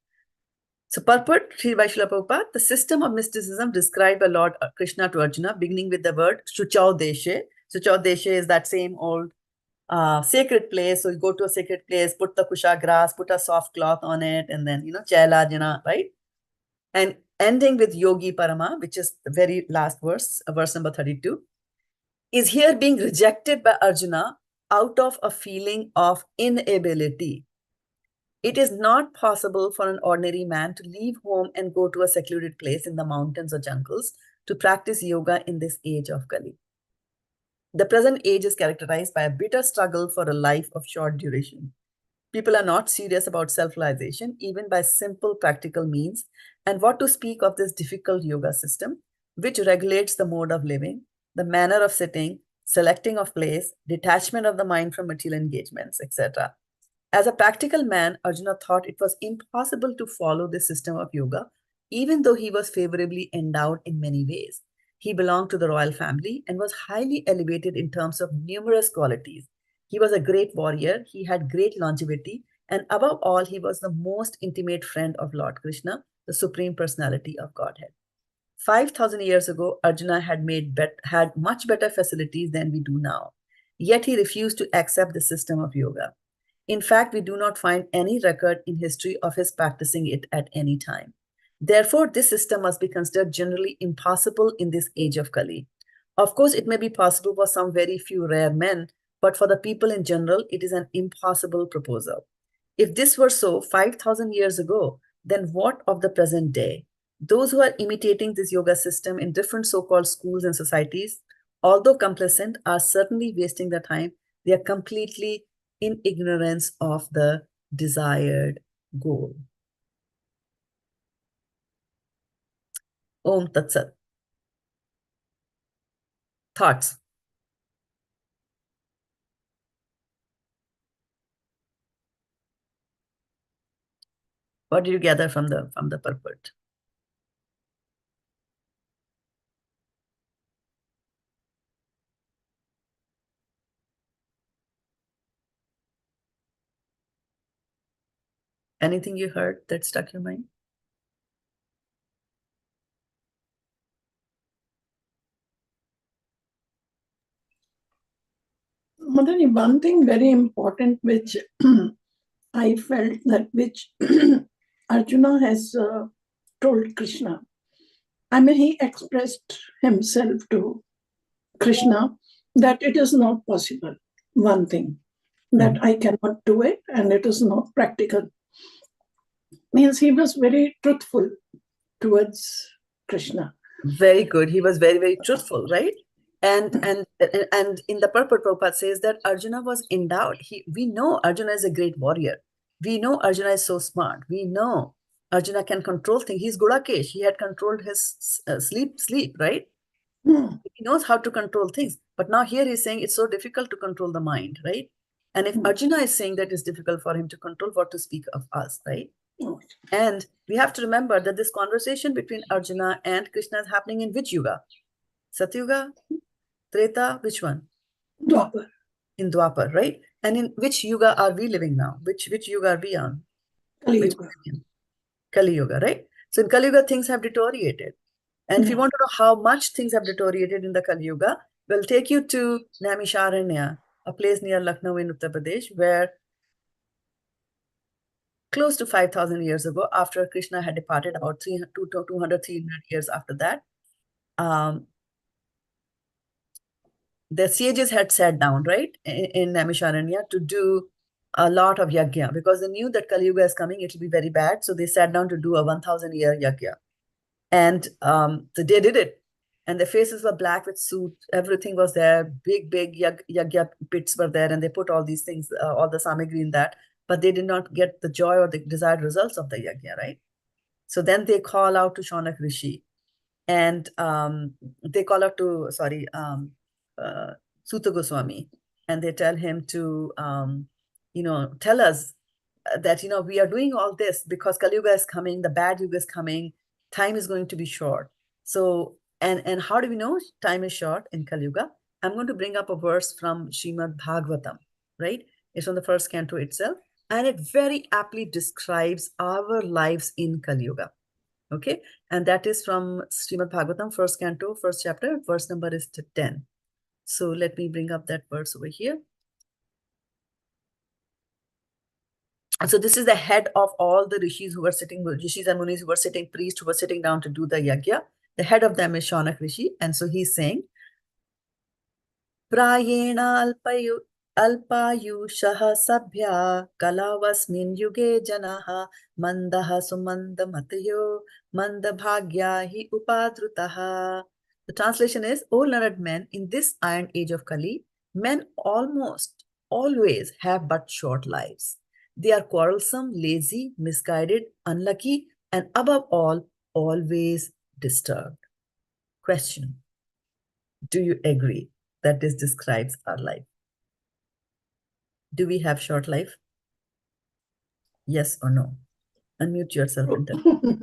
[SPEAKER 1] So purport by Srila Prabhupada, the system of mysticism described by Lord Kṛṣṇa to Arjuna, beginning with the word śucau deśe. Śucau deśe is that same old sacred place. So you go to a sacred place, put the kusha grass, put a soft cloth on it, and then, chailajana, right? And ending with yogi paramaḥ, which is the very last verse, verse number 32, is here being rejected by Arjuna out of a feeling of inability. It is not possible for an ordinary man to leave home and go to a secluded place in the mountains or jungles to practice yoga in this age of Kali. The present age is characterized by a bitter struggle for a life of short duration. People are not serious about self-realization, even by simple practical means, and what to speak of this difficult yoga system, which regulates the mode of living, the manner of sitting, selecting of place, detachment of the mind from material engagements, etc. As a practical man, Arjuna thought it was impossible to follow this system of yoga, even though he was favorably endowed in many ways. He belonged to the royal family and was highly elevated in terms of numerous qualities. He was a great warrior, he had great longevity, and above all, he was the most intimate friend of Lord Kṛṣṇa, the Supreme Personality of Godhead. 5,000 years ago, Arjuna had much better facilities than we do now. Yet he refused to accept the system of yoga. In fact, we do not find any record in history of his practicing it at any time. Therefore, this system must be considered generally impossible in this age of Kali. Of course, it may be possible for some very few rare men, but for the people in general, it is an impossible proposal. If this were so 5,000 years ago, then what of the present day? Those who are imitating this yoga system in different so-called schools and societies, although complacent, are certainly wasting their time. They are completely in ignorance of the desired goal. Om Tat Sat. Thoughts? What did you gather from the purport? Anything you heard that stuck your mind?
[SPEAKER 4] Motherji, one thing very important which I felt that which Arjuna has told Krishna. I mean, he expressed himself to Krishna that it is not possible. One thing, that I cannot do it and it is not practical. Means he was very truthful towards Krishna.
[SPEAKER 1] Very good. He was very, very truthful, right? And in the purport, Prabhupada says that Arjuna was endowed. We know Arjuna is a great warrior. We know Arjuna is so smart. We know Arjuna can control things. He's Gudakesh. He had controlled his sleep, right? He knows how to control things. But now here he's saying it's so difficult to control the mind, right? And if Arjuna is saying that it's difficult for him to control, what to speak of us, right? And we have to remember that this conversation between Arjuna and Krishna is happening in which yuga? Satyuga? Treta? Which one?
[SPEAKER 4] Dwapar.
[SPEAKER 1] In Dwapar, right? And in which yuga are we living now? Which yuga are we on?
[SPEAKER 4] Kali Yuga.
[SPEAKER 1] Kali Yuga, right? So in Kali Yuga, things have deteriorated. And if you want to know how much things have deteriorated in the Kali Yuga, we'll take you to Naimisharanya, a place near Lucknow in Uttar Pradesh, where close to 5,000 years ago, after Krishna had departed, about 200, 300 years after that, the sages had sat down, right, in Naimisharanya to do a lot of yajna, because they knew that Kali Yuga is coming, it will be very bad. So they sat down to do a 1,000-year yajna. And so they did it. And their faces were black with soot. Everything was there. Big yajna pits were there. And they put all these things, all the samagri in that. But they did not get the joy or the desired results of the yajna, right? So then they call out to Shaunak Rishi. And they call out to, Suta Goswami. And they tell him to, tell us that, we are doing all this because Kali Yuga is coming, the bad Yuga is coming, time is going to be short. So, and how do we know time is short in Kali Yuga? I'm going to bring up a verse from Srimad Bhagavatam, right? It's on the first canto itself. And it very aptly describes our lives in Kali Yuga. Okay. And that is from Srimad Bhagavatam, first canto, first chapter, verse number is 10. So let me bring up that verse over here. So this is the head of all the rishis who were sitting, rishis and munis who were sitting, priests who were sitting down to do the yajna. The head of them is Shaunak Rishi. And so he's saying, Prayena alpayushaha sabhya kalavasmin yuge janaha mandaha sumanda matayo mandabhagya hi upadrutaha. The translation is, O learned men, in this iron age of Kali, men almost always have but short lives. They are quarrelsome, lazy, misguided, unlucky, and above all, always disturbed. Question: do you agree that this describes our life? Do we have short life? Yes or no? Unmute yourself and tell me.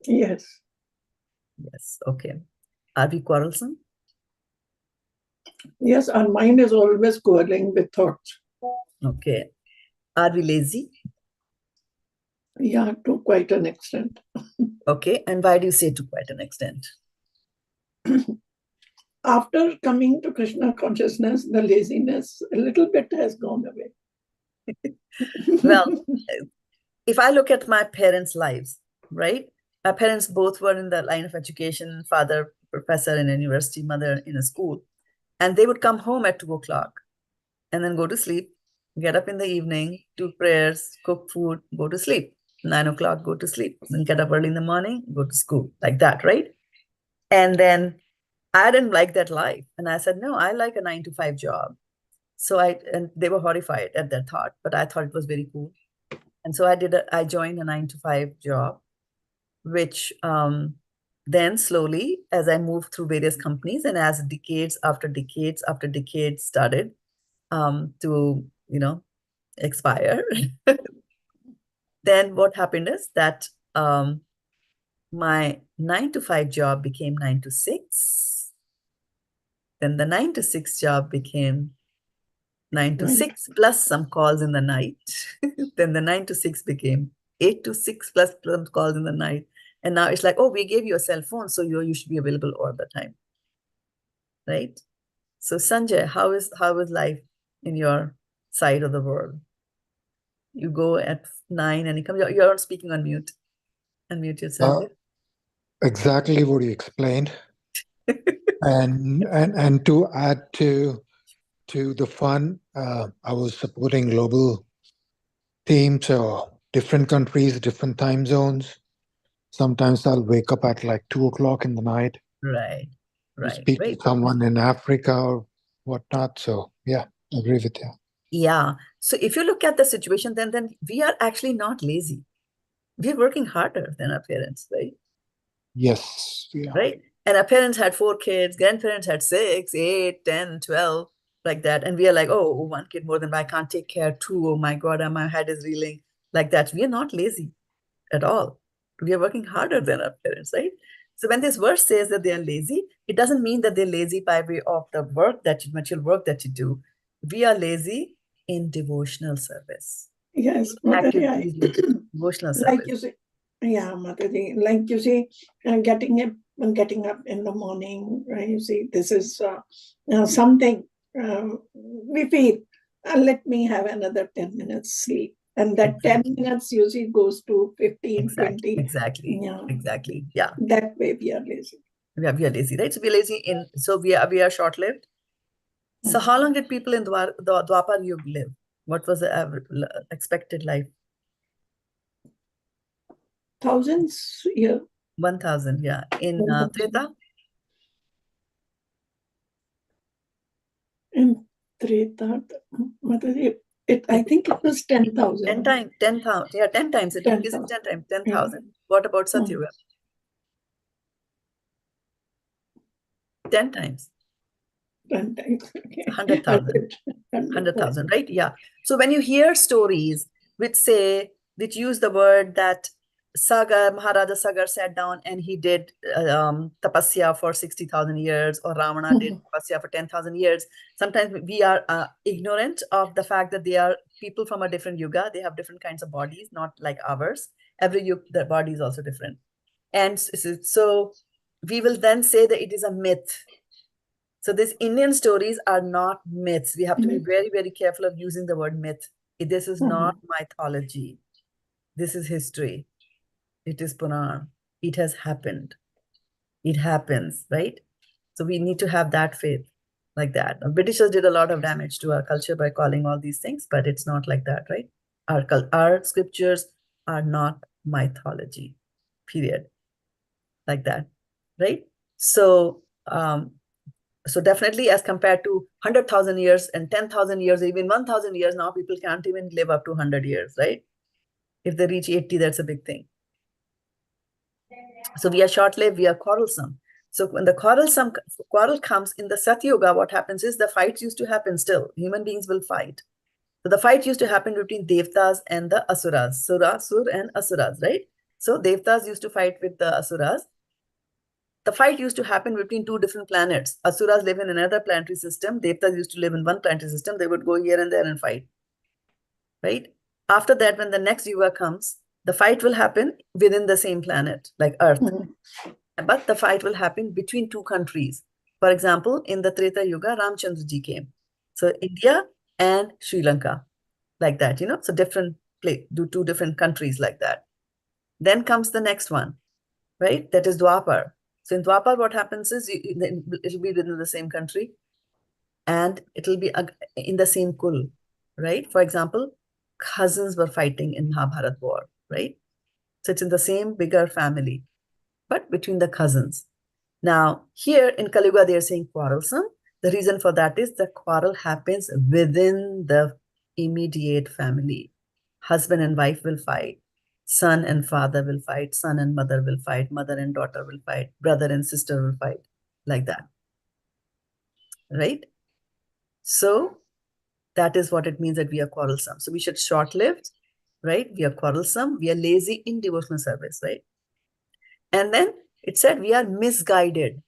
[SPEAKER 4] Yes.
[SPEAKER 1] Yes, okay. Are we quarrelsome?
[SPEAKER 4] Yes, our mind is always quarreling with thoughts.
[SPEAKER 1] Okay. Are we lazy?
[SPEAKER 4] Yeah, to quite an extent.
[SPEAKER 1] Okay. And why do you say to quite an extent?
[SPEAKER 4] After coming to Krishna consciousness, the laziness a little bit has gone away.
[SPEAKER 1] Well, if I look at my parents' lives, right? My parents both were in the line of education, father professor in a university, mother in a school. And they would come home at 2 o'clock and then go to sleep, get up in the evening, do prayers, cook food, go to sleep. 9 o'clock, go to sleep. Then get up early in the morning, go to school, like that, right? And then I didn't like that life. And I said, no, I like a 9 to 5 job. So and they were horrified at that thought, but I thought it was very cool. And so I joined a 9 to 5 job, which then slowly, as I moved through various companies and as decades after decades after decades started to, expire, then what happened is that my 9 to 5 job became 9 to 6. Then the 9 to 6 job became 9 to 6 plus some calls in the night. Then the 9 to 6 became 8 to 6 plus some calls in the night. And now it's like, oh, we gave you a cell phone, so you should be available all the time. Right? So Sanjay, how is life in your side of the world? You go at 9 and you come, you're not speaking on mute. Unmute yourself.
[SPEAKER 3] Exactly what you explained. and to add to the fun, I was supporting global teams, so different countries, different time zones. Sometimes I'll wake up at like 2 o'clock in the night.
[SPEAKER 1] Right.
[SPEAKER 3] To speak to someone in Africa or whatnot. So yeah, I agree with you.
[SPEAKER 1] Yeah. So if you look at the situation, then we are actually not lazy. We're working harder than our parents, right?
[SPEAKER 3] Yes. Yeah.
[SPEAKER 1] Right. And our parents had 4 kids, grandparents had 6, 8, 10, 12, like that. And we are like, oh, 1 kid more than I can't take care of 2. Oh my God, my head is reeling, like that. We are not lazy at all. We are working harder than our parents, right? So when this verse says that they are lazy, it doesn't mean that they're lazy by way of the work that material work that you do. We are lazy in devotional service.
[SPEAKER 4] Yes,
[SPEAKER 1] Activities like devotional service.
[SPEAKER 4] Like you say, yeah, Mataji, like you say, getting up in the morning, you see, this is something we feel, let me have another 10 minutes sleep. And that 10 minutes usually goes to 15, 20.
[SPEAKER 1] Exactly.
[SPEAKER 4] Yeah.
[SPEAKER 1] Exactly. Yeah.
[SPEAKER 4] That way we are lazy.
[SPEAKER 1] We are lazy, right? So we are lazy we are short-lived. So how long did people in Dwapar Yuga live? What was the expected life?
[SPEAKER 4] Thousands years.
[SPEAKER 1] 1,000, yeah. In Treta?
[SPEAKER 4] In Treta, I think it was 10,000.
[SPEAKER 1] 10,000. Yeah, 10 times. It increases 10 times. 10,000. What about Satyuga? 10 times.
[SPEAKER 4] 10 times. Okay.
[SPEAKER 1] 100,000. 100,000, right? Yeah. So when you hear stories which use the word that Maharaja Sagar sat down and he did tapasya for 60,000 years, or Ravana did tapasya for 10,000 years, sometimes we are ignorant of the fact that they are people from a different yuga. They have different kinds of bodies, not like ours. Every yuga, the body is also different. And so we will then say that it is a myth. So these Indian stories are not myths. We have to be very, very careful of using the word myth. This is not mythology. This is history. It is Puran. It has happened. It happens, right? So we need to have that faith like that. The Britishers did a lot of damage to our culture by calling all these things, but it's not like that, right? Our scriptures are not mythology, period. Like that, right? So, so definitely as compared to 100,000 years and 10,000 years, even 1,000 years, now people can't even live up to 100 years, right? If they reach 80, that's a big thing. So we are short-lived, we are quarrelsome. So when the quarrel comes in the Satyuga, what happens is the fights used to happen still. Human beings will fight. So the fight used to happen between Devtas and the Asuras, Sur and Asuras, right? So Devtas used to fight with the Asuras. The fight used to happen between 2 different planets. Asuras live in another planetary system. Devtas used to live in one planetary system. They would go here and there and fight, right? After that, when the next yuga comes, the fight will happen within the same planet, like Earth. But the fight will happen between 2 countries. For example, in the Treta Yuga, Ramchandra ji came. So India and Sri Lanka, like that, so different 2 different countries like that. Then comes the next one, right? That is Dwapar. So in Dwapar, what happens is it'll be within the same country and it'll be in the same kul, right? For example, cousins were fighting in Mahabharata war, right? So it's in the same bigger family, but between the cousins. Now, here in Kali Yuga, they are saying quarrelsome. The reason for that is the quarrel happens within the immediate family. Husband and wife will fight. Son and father will fight. Son and mother will fight. Mother and daughter will fight. Brother and sister will fight. Like that. Right? So, that is what it means that we are quarrelsome. So, we should short-lived right? We are quarrelsome, we are lazy in devotional service, right? And then it said we are misguided.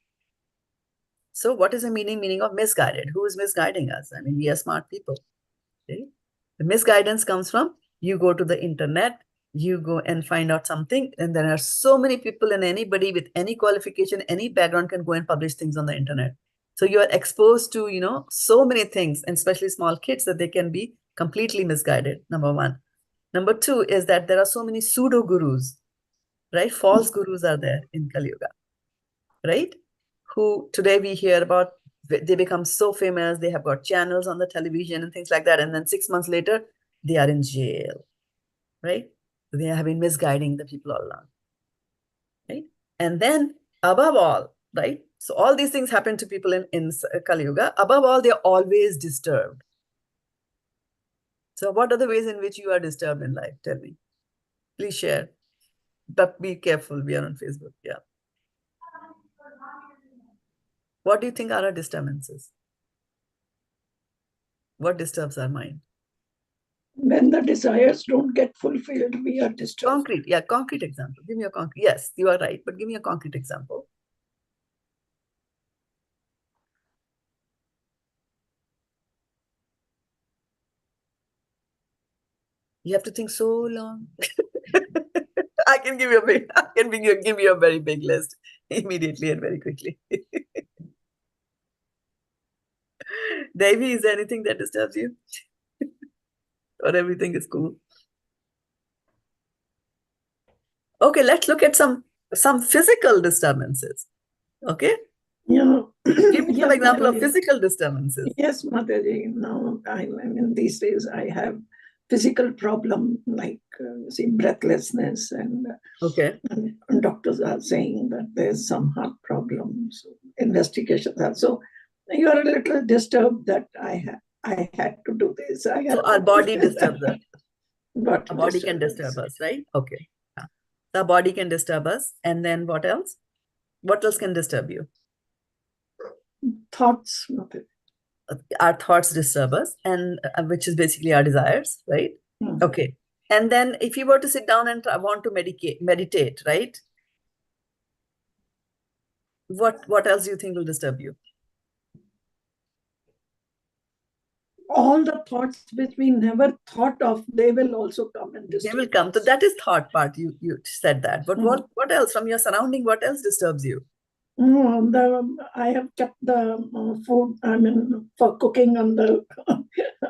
[SPEAKER 1] So what is the meaning of misguided? Who is misguiding us? I mean, we are smart people, right? The misguidance comes from you go to the internet, you go and find out something, and there are so many people, and anybody with any qualification, any background can go and publish things on the internet. So you are exposed to, so many things, and especially small kids, that they can be completely misguided, number one. Number two is that there are so many pseudo gurus, right? False gurus are there in Kali Yuga, right? Who today we hear about, they become so famous, they have got channels on the television and things like that, and then 6 months later, they are in jail, right? They have been misguiding the people all along, right? And then above all, right? So all these things happen to people in Kali Yuga. Above all, they're always disturbed. So what are the ways in which you are disturbed in life? Tell me. Please share. But be careful. We are on Facebook. Yeah. What do you think are our disturbances? What disturbs our mind?
[SPEAKER 4] When the desires don't get fulfilled, we are disturbed.
[SPEAKER 1] Concrete. Yeah, concrete example. Give me a concrete. Yes, you are right. But give me a concrete example. You have to think so long. I can give you a very big list immediately and very quickly. Devi, is there anything that disturbs you? Or everything is cool? Okay, let's look at some physical disturbances. Okay?
[SPEAKER 4] Yeah.
[SPEAKER 1] Give me some example of
[SPEAKER 4] Mataji.
[SPEAKER 1] physical disturbances.
[SPEAKER 4] Yes, Mataji. Now, I mean, these days I have physical problem like, breathlessness, and doctors are saying that there's some heart problems. Investigations are. So you are a little disturbed that I had to do this.
[SPEAKER 1] So our body disturbs us.
[SPEAKER 4] Our
[SPEAKER 1] body can disturb us, right? Okay. Yeah. The body can disturb us. And then what else? What else can disturb you?
[SPEAKER 4] Thoughts.
[SPEAKER 1] Our thoughts disturb us, and which is basically our desires, right? Okay. And then if you were to sit down and want to meditate, right? What else do you think will disturb you?
[SPEAKER 4] All the thoughts which we never thought of, they will also come and disturb.
[SPEAKER 1] They will come. So that is thought part. You said that. But what else from your surrounding? What else disturbs you?
[SPEAKER 4] I have kept the food, I mean, for cooking on the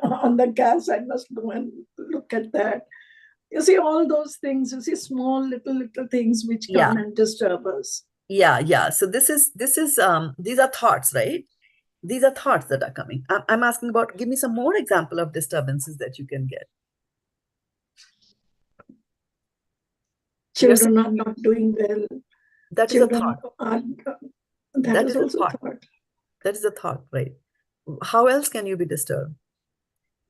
[SPEAKER 4] on the gas. I must go and look at that. You see, all those things, you see, small little things which come and disturb us.
[SPEAKER 1] Yeah. So this is these are thoughts, right? These are thoughts that are coming. I'm asking about, give me some more example of disturbances that you can get.
[SPEAKER 4] Children are not doing well.
[SPEAKER 1] That is a thought.
[SPEAKER 4] That is also a thought.
[SPEAKER 1] That is a thought, right? How else can you be disturbed?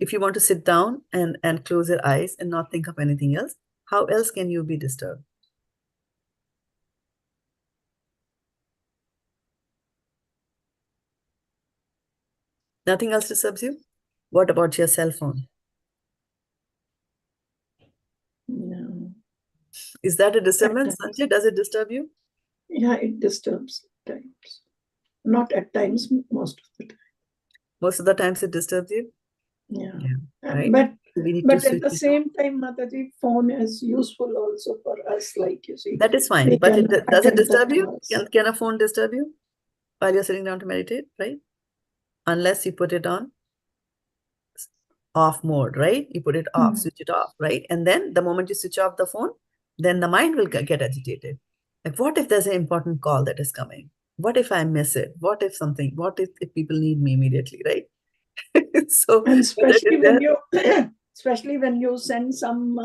[SPEAKER 1] If you want to sit down and close your eyes and not think of anything else, how else can you be disturbed? Nothing else disturbs you? What about your cell phone?
[SPEAKER 4] No.
[SPEAKER 1] Is that a disturbance, Sanjay? Does it disturb you?
[SPEAKER 4] Yeah, it disturbs at times. Not at times, most of the time.
[SPEAKER 1] Most of the times it disturbs you?
[SPEAKER 4] Yeah.
[SPEAKER 1] Right?
[SPEAKER 4] But at the same time, Mataji, phone is useful also for us, like you see.
[SPEAKER 1] That is fine. But does it disturb you? Can a phone disturb you while you're sitting down to meditate, right? Unless you put it on off mode, right? You put it off, switch it off, right? And then the moment you switch off the phone, then the mind will get agitated. Like, what if there's an important call that is coming? What if I miss it? What if if people need me immediately, right? So,
[SPEAKER 4] and especially when you send some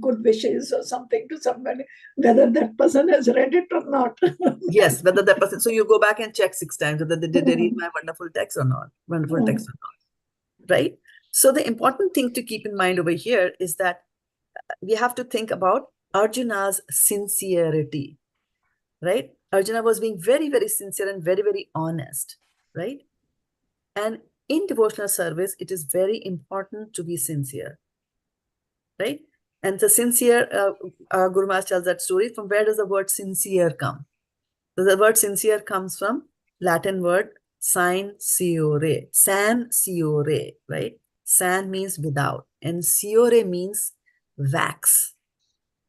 [SPEAKER 4] good wishes or something to somebody, whether that person has read it or not.
[SPEAKER 1] Yes, whether that person. So you go back and check 6 times whether did they read my wonderful text or not, right? So the important thing to keep in mind over here is that we have to think about Arjuna's sincerity, right? Arjuna was being very, very sincere and very, very honest, right? And in devotional service, it is very important to be sincere, right? And the sincere, Guru Maharaj tells that story. From where does the word sincere come? So the word sincere comes from Latin word san siore, right? San means without, and siore means wax.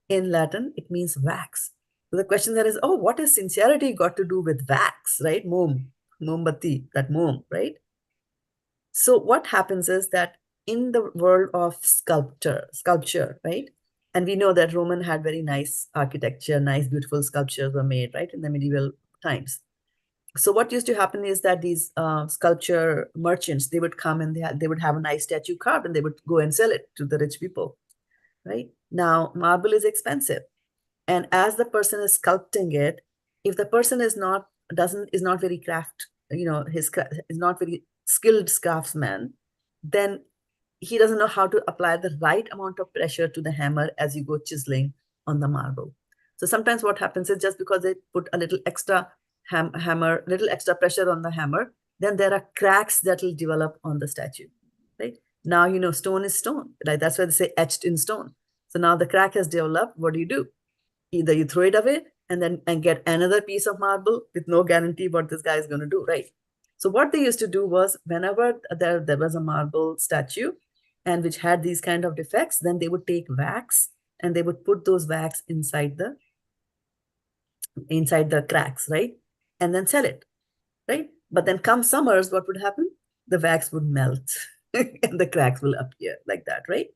[SPEAKER 1] In Latin, it means wax. So the question there is, oh, what has sincerity got to do with wax, right? Mombati, that mom, right? So what happens is that in the world of sculpture, right? And we know that Roman had very nice architecture, nice, beautiful sculptures were made, right, in the medieval times. So what used to happen is that these sculpture merchants, they would come and they would have a nice statue carved and they would go and sell it to the rich people, right? Now, marble is expensive. And as the person is sculpting it, if the person is not very is not very skilled craftsman, then he doesn't know how to apply the right amount of pressure to the hammer as you go chiseling on the marble. So sometimes what happens is just because they put a little extra little extra pressure on the hammer, then there are cracks that will develop on the statue, right? Now, stone is stone, right? That's why they say etched in stone. So now the crack has developed. What do? Either you throw it away and get another piece of marble with no guarantee what this guy is going to do, right? So what they used to do was, whenever there was a marble statue and which had these kind of defects, then they would take wax and they would put those wax inside the cracks, right? And then sell it, right? But then come summers, what would happen? The wax would melt and the cracks will appear like that, right?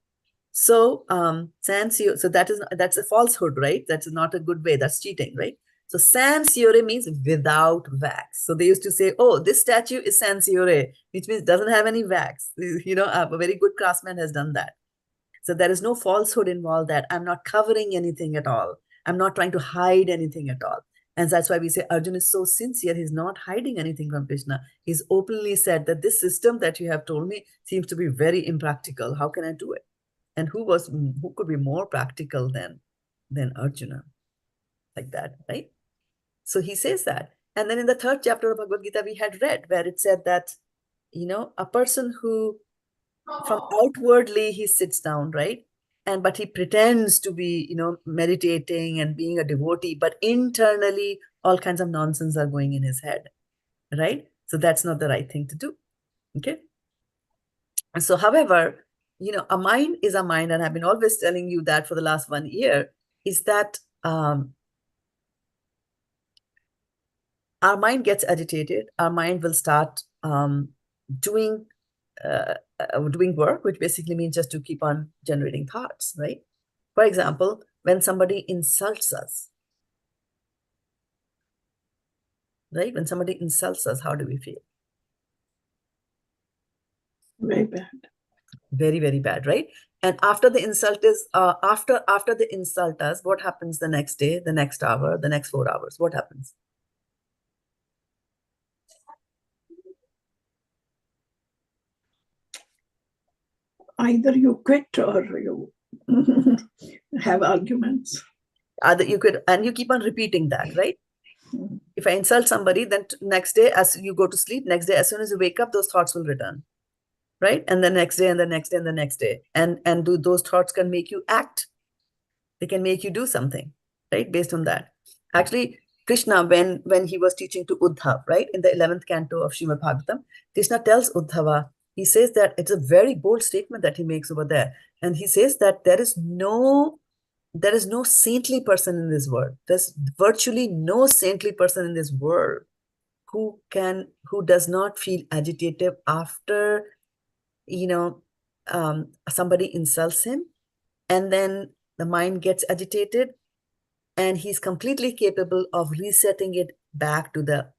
[SPEAKER 1] So that's a falsehood, right? That's not a good way. That's cheating, right? So san siore means without wax. So they used to say, oh, this statue is san siore, which means doesn't have any wax. A very good craftsman has done that. So there is no falsehood involved, that I'm not covering anything at all. I'm not trying to hide anything at all. And that's why we say Arjuna is so sincere. He's not hiding anything from Krishna. He's openly said that this system that you have told me seems to be very impractical. How can I do it? And who could be more practical than Arjuna? Like that, right? So he says that. And then in the 3rd chapter of Bhagavad Gita, we had read where it said that, a person who from outwardly he sits down, right? But he pretends to be, meditating and being a devotee, but internally all kinds of nonsense are going in his head, right? So that's not the right thing to do. Okay. So, however, a mind is a mind, and I've been always telling you that for the last 1 year, is that our mind gets agitated. Our mind will start doing work, which basically means just to keep on generating thoughts, right? For example, when somebody insults us, right? When somebody insults us, how do we feel?
[SPEAKER 4] Very bad.
[SPEAKER 1] Very, very bad, right? And after the insult is after they insult us, what happens the next day, the next hour, the next 4 hours? What happens?
[SPEAKER 4] Either you quit or you have arguments.
[SPEAKER 1] Either you quit, and you keep on repeating that, right? If I insult somebody, then next day, as you go to sleep, next day, as soon as you wake up, those thoughts will return, right? And the next day, and the next day, and the next day. And those thoughts can make you act. They can make you do something, right? Based on that. Actually, Krishna, when he was teaching to Uddhav, right? In the 11th canto of Srimad Bhagavatam, Krishna tells Uddhava, he says that it's a very bold statement that he makes over there. And he says that there is no saintly person in this world. There's virtually no saintly person in this world who does not feel agitated after, somebody insults him, and then the mind gets agitated, and he's completely capable of resetting it back to the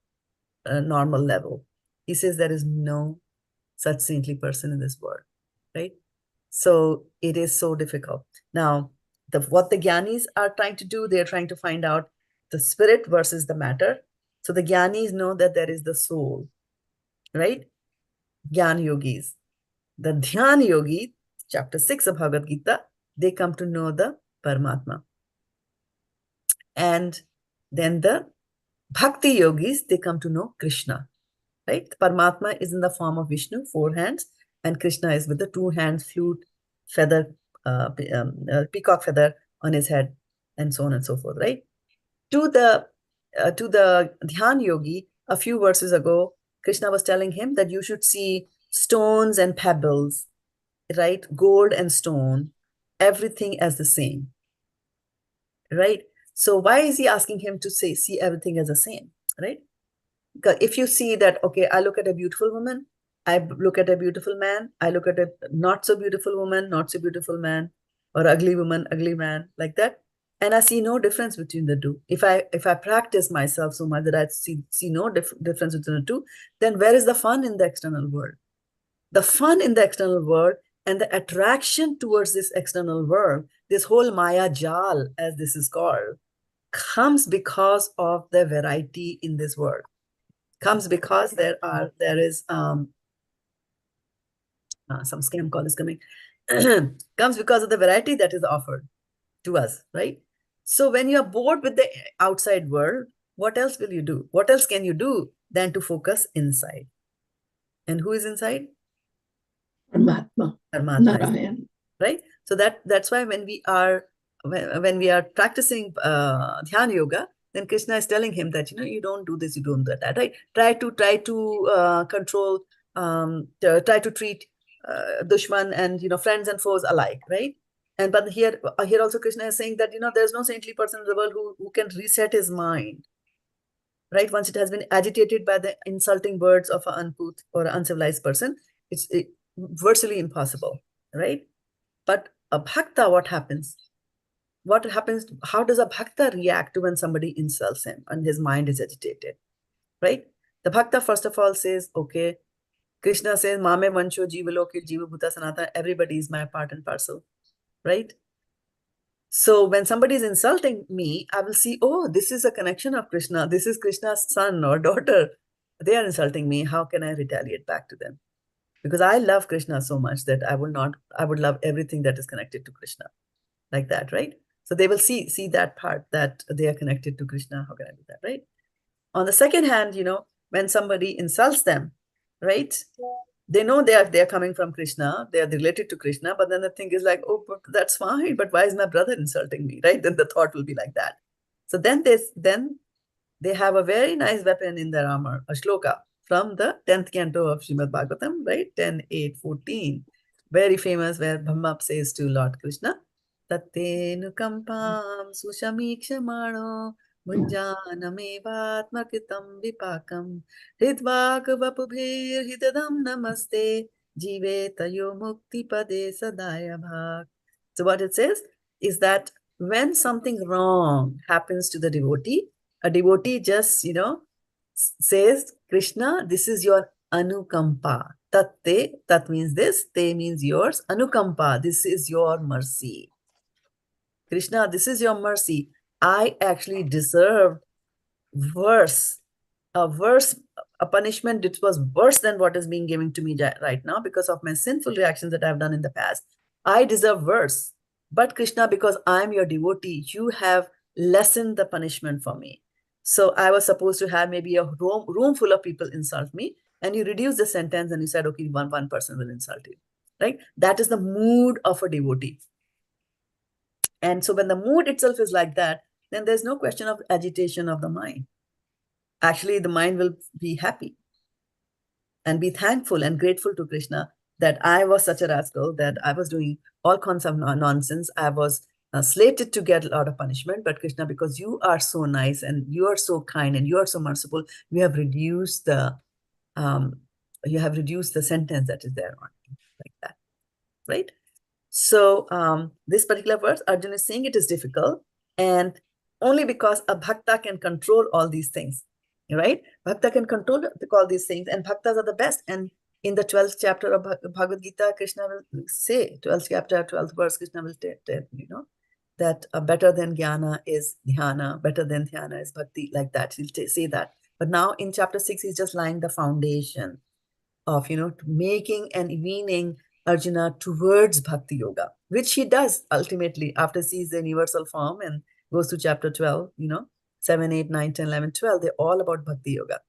[SPEAKER 1] normal level. He says there is no such saintly person in this world, right? So it is so difficult. Now, what the Gyanis are trying to do, they're trying to find out the spirit versus the matter. So the Gyanis know that there is the soul, right? Gyan yogis. The Dhyan yogi, chapter 6 of Bhagavad Gita, they come to know the Paramatma. And then the Bhakti yogis, they come to know Krishna, right? The Paramatma is in the form of Vishnu, 4 hands, and Krishna is with the 2 hands, flute, feather peacock feather on his head, and so on and so forth, right? To the Dhyan yogi, a few verses ago, Krishna was telling him that you should see stones and pebbles, right? Gold and stone, everything as the same, right? So why is he asking him to see everything as the same, right? Because if you see that, okay, I look at a beautiful woman, I look at a beautiful man, I look at a not so beautiful woman, not so beautiful man, or ugly woman, ugly man, like that, and I see no difference between the two. If I practice myself so much that I see no difference between the two, then where is the fun in the external world? The fun in the external world and the attraction towards this external world, this whole Maya Jal, as this is called, comes because of the variety in this world. Comes because there is some scam call is coming. Comes because of the variety that is offered to us, right? So when you are bored with the outside world, what else will you do? What else can you do than to focus inside? And who is inside?
[SPEAKER 4] Paramatma,
[SPEAKER 1] Paramatma,
[SPEAKER 4] Narayan.
[SPEAKER 1] right? So that's why when we are practicing Dhyan yoga, then Krishna is telling him that, you don't do this, you don't do that, right? Try to control, try to treat dushman and friends and foes alike, right? And but here also Krishna is saying that there's no saintly person in the world who can reset his mind, right? Once it has been agitated by the insulting words of an uncouth or uncivilized person, it's virtually impossible, right? But a bhakta, what happens? What happens? How does a bhakta react when somebody insults him and his mind is agitated, right? The bhakta first of all says, okay, Krishna says, Mame Vansho Jiva Loke Jiva Bhuta Sanatana, everybody is my part and parcel, right? So when somebody is insulting me, I will see, oh, this is a connection of Krishna. This is Krishna's son or daughter. They are insulting me. How can I retaliate back to them? Because I love Krishna so much that I would love everything that is connected to Krishna, like that, right? So they will see that part, that they are connected to Krishna. How can I do that, right? On the second hand, when somebody insults them, right? They know they are coming from Krishna, they are related to Krishna, but then the thing is like, oh, but that's fine, but why is my brother insulting me, right? Then the thought will be like that. So then they have a very nice weapon in their armor, a shloka from the 10th canto of Srimad Bhagavatam, right? 10:8-14, very famous, where Brahma says to Lord Kṛṣṇa, Tattenu sushamikṣamāno Munjanamevatmakritam vipakam hridvāgavapubhir hidadam namaste jive tayo mukti pade sadaya bhak. So what it says is that when something wrong happens to the devotee, a devotee just, says, Krishna, this is your anukampa. Tatte, tat means this, te means yours, anukampa, this is your mercy. Krishna, this is your mercy. I actually deserved a punishment which was worse than what is being given to me right now because of my sinful reactions that I've done in the past. I deserve worse. But Krishna, because I'm your devotee, you have lessened the punishment for me. So I was supposed to have maybe a room full of people insult me, and you reduced the sentence and you said, okay, one person will insult you, right? That is the mood of a devotee. And so when the mood itself is like that, then there's no question of agitation of the mind. Actually, the mind will be happy and be thankful and grateful to Krishna that I was such a rascal, that I was doing all kinds of nonsense. I was slated to get a lot of punishment, but Krishna, because you are so nice and you are so kind and you are so merciful, you have reduced the sentence that is there on me, like that, right? So this particular verse, Arjuna is saying it is difficult, and only because a bhakta can control all these things, right? Bhakta can control all these things, and bhaktas are the best. And in the 12th chapter of Bhagavad Gita, Krishna will say, 12th chapter, 12th verse, Krishna will tell, that better than jnana is dhyana, better than dhyana is bhakti, like that. He'll say that. But now in chapter 6, he's just laying the foundation of, making and weaning Arjuna towards bhakti yoga, which he does ultimately after he sees the universal form and goes to chapter 12, 7, 8, 9, 10, 11, 12, they're all about bhakti yoga.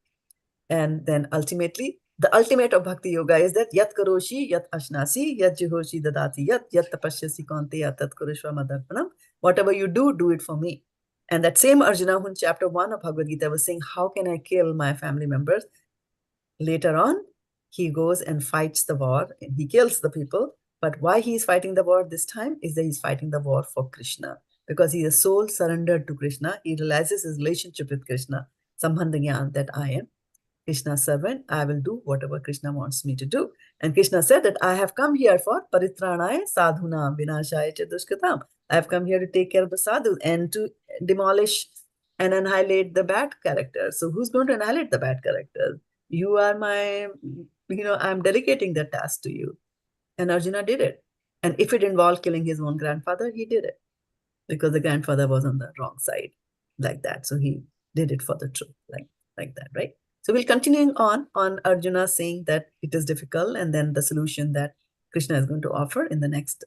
[SPEAKER 1] And then ultimately The ultimate of bhakti yoga is that yat karoshi, yat ashnasi, yat jihoshi dadati, yat tapasyasi kaunteya tat kurushva madarpanam. Whatever you do, do it for me. And that same Arjuna, who in chapter 1 of Bhagavad Gita was saying, how can I kill my family members? Later on, he goes and fights the war, and he kills the people. But why he is fighting the war this time is that he's fighting the war for Krishna, because he is soul surrendered to Krishna. He realizes his relationship with Krishna, sambandha jnana, that I am Krishna's servant. I will do whatever Krishna wants me to do. And Krishna said that I have come here for paritranaya sadhunam vinashaya cha dushkatam. I have come here to take care of the sadhus and to demolish and annihilate the bad characters. So who's going to annihilate the bad characters? You are my, I'm delegating that task to you. And Arjuna did it. And if it involved killing his own grandfather, he did it, because the grandfather was on the wrong side, like that. So he did it for the truth, like that, right? So we'll continue on Arjuna saying that it is difficult, and then the solution that Krishna is going to offer in the next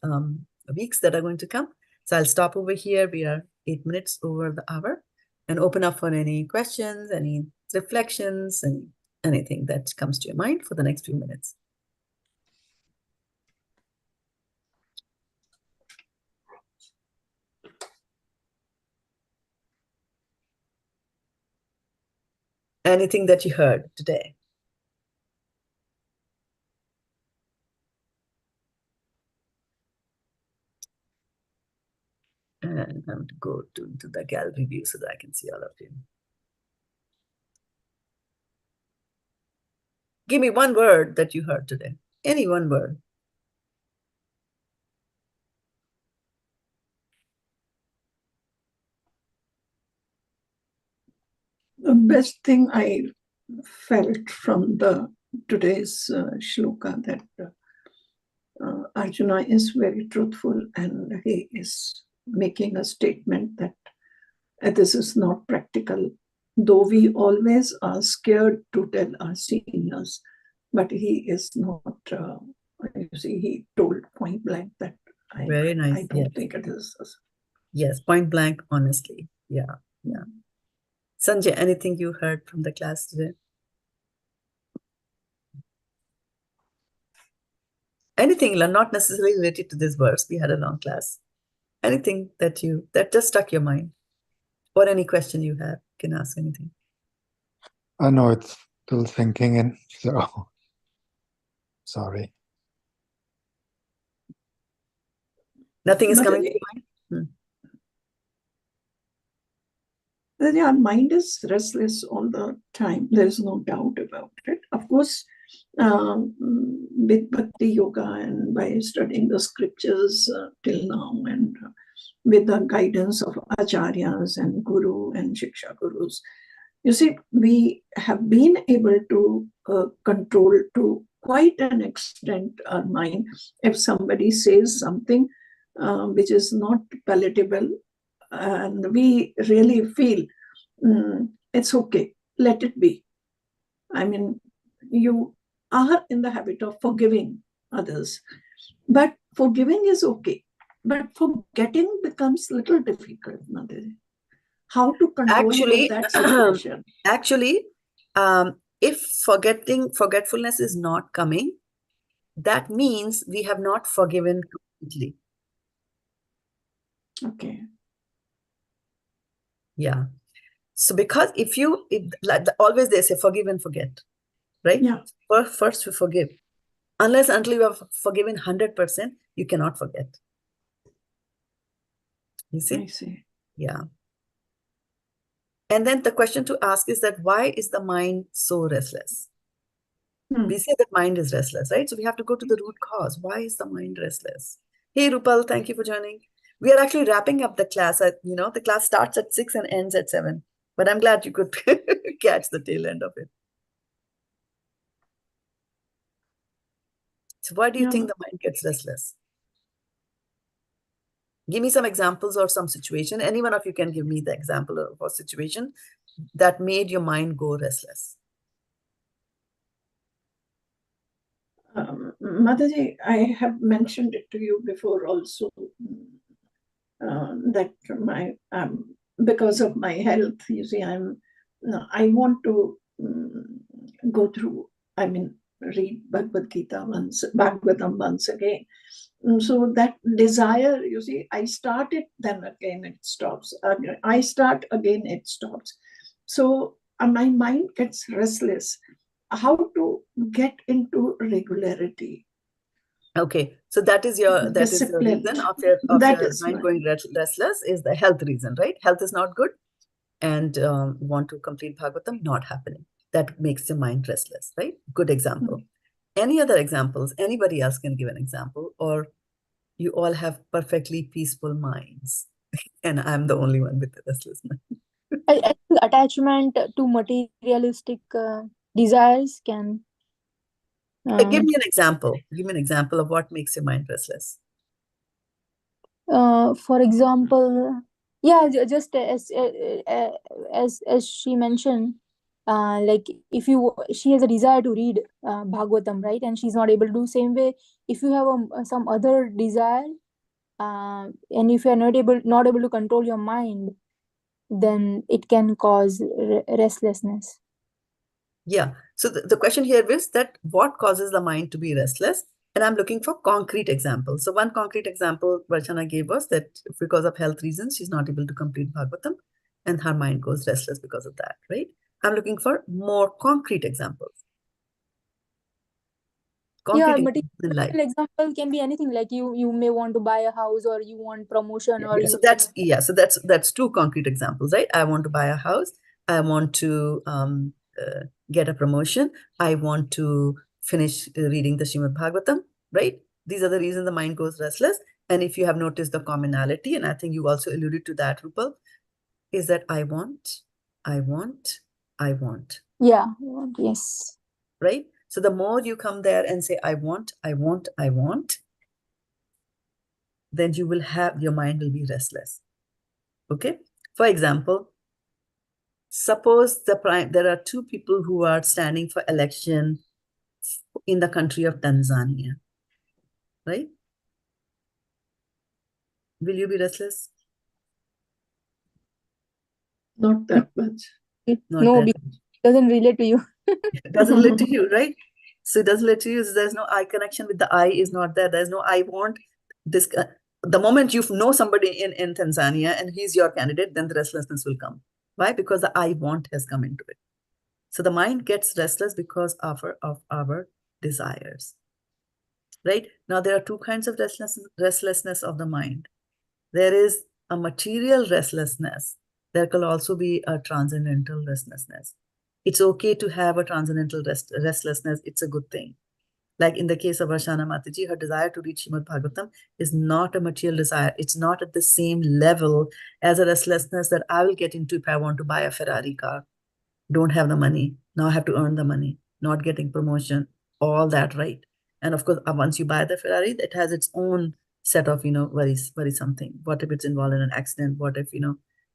[SPEAKER 1] weeks that are going to come. So I'll stop over here. We are 8 minutes over the hour, and open up for any questions, any reflections, and anything that comes to your mind for the next few minutes. Anything that you heard today? And I'm going to go to the gallery view so that I can see all of you. Give me one word that you heard today. Any one word.
[SPEAKER 4] The best thing I felt from today's shloka, that Arjuna is very truthful, and he is making a statement that this is not practical. Though we always are scared to tell our seniors, but he is not, you see, he told point blank that
[SPEAKER 1] Very nice.
[SPEAKER 4] I don't think it is.
[SPEAKER 1] Yes, point blank, honestly. Yeah. Sanjay, anything you heard from the class today? Anything not necessarily related to this verse. We had a long class. Anything that just stuck your mind, or any question you have, you can ask anything.
[SPEAKER 3] I know it's still sinking in, so sorry.
[SPEAKER 1] Nothing is coming to mind?
[SPEAKER 4] Our mind is restless all the time. There's no doubt about it. Of course, with bhakti yoga and by studying the scriptures till now, and with the guidance of acharyas and guru and shiksha gurus, you see, we have been able to control to quite an extent our mind. If somebody says something which is not palatable, and we really feel it's okay, let it be. I mean, you are in the habit of forgiving others, but forgiving is okay. But forgetting becomes a little difficult, Madhuri. How to control that situation?
[SPEAKER 1] Actually, if forgetfulness is not coming, that means we have not forgiven completely.
[SPEAKER 4] Okay.
[SPEAKER 1] Yeah. So because always they say forgive and forget, right?
[SPEAKER 4] Yeah.
[SPEAKER 1] First we forgive. Unless until you have forgiven 100%, you cannot forget. You see?
[SPEAKER 4] I see.
[SPEAKER 1] Yeah. And then the question to ask is that why is the mind so restless? We say that mind is restless, right? So we have to go to the root cause. Why is the mind restless? Hey, Rupal, thank you for joining. We are actually wrapping up the class. The class starts at 6 and ends at 7. But I'm glad you could catch the tail end of it. So why do you think the mind gets restless? Give me some examples or some situation. Any one of you can give me the example of a situation that made your mind go restless.
[SPEAKER 4] Mataji, I have mentioned it to you before also, that because of my health, you see, I want to go through, read Bhagavatam once again. So that desire, you see, I start it, then again it stops. I start, again it stops. So my mind gets restless. How to get into regularity?
[SPEAKER 1] Okay, so that is the reason of your mind going restless, is the health reason, right? Health is not good, and want to complete Bhagavatam, not happening. That makes the mind restless, right? Good example. Any other examples? Anybody else can give an example, or you all have perfectly peaceful minds, and I'm the only one with the restless mind.
[SPEAKER 5] I think attachment to materialistic desires can.
[SPEAKER 1] Give me an example. Give me an example of what makes your mind restless.
[SPEAKER 5] For example, yeah, just as she mentioned, like if she has a desire to read Bhagavatam, right, and she's not able to do same way. If you have some other desire, and if you are not able to control your mind, then it can cause restlessness. Yeah.
[SPEAKER 1] So the question here is that what causes the mind to be restless? And I'm looking for concrete examples. So one concrete example Varshana gave us, that because of health reasons, she's not able to complete Bhagavatam and her mind goes restless because of that, right? I'm looking for more concrete examples.
[SPEAKER 5] Example can be anything, like you may want to buy a house, or you want promotion, or
[SPEAKER 1] so that's two concrete examples, right? I want to buy a house, I want to get a promotion, I want to finish reading the Srimad Bhagavatam, right? These are the reasons the mind goes restless. And if you have noticed the commonality, and I think you also alluded to that, Rupal, is that I want.
[SPEAKER 5] Yeah, yes.
[SPEAKER 1] Right? So the more you come there and say, I want, then you will have, your mind will be restless. Okay? For example, suppose there are two people who are standing for election in the country of Tanzania, right? Will you be restless?
[SPEAKER 4] Not that much.
[SPEAKER 5] No, because it doesn't relate to you.
[SPEAKER 1] It doesn't relate to you, right? So it doesn't relate to you. So there's no I connection with the I is not there. There's no I want this. The moment you know somebody in Tanzania and he's your candidate, then the restlessness will come. Why? Because the I want has come into it. So the mind gets restless because of our desires. Right? Now there are two kinds of restlessness of the mind. There is a material restlessness. There can also be a transcendental restlessness. It's okay to have a transcendental restlessness. It's a good thing. Like in the case of Varshana Mataji, her desire to read Srimad Bhagavatam is not a material desire. It's not at the same level as a restlessness that I will get into if I want to buy a Ferrari car. Don't have the money. Now I have to earn the money. Not getting promotion. All that, right? And of course, once you buy the Ferrari, it has its own set of, very something. What if it's involved in an accident? What if,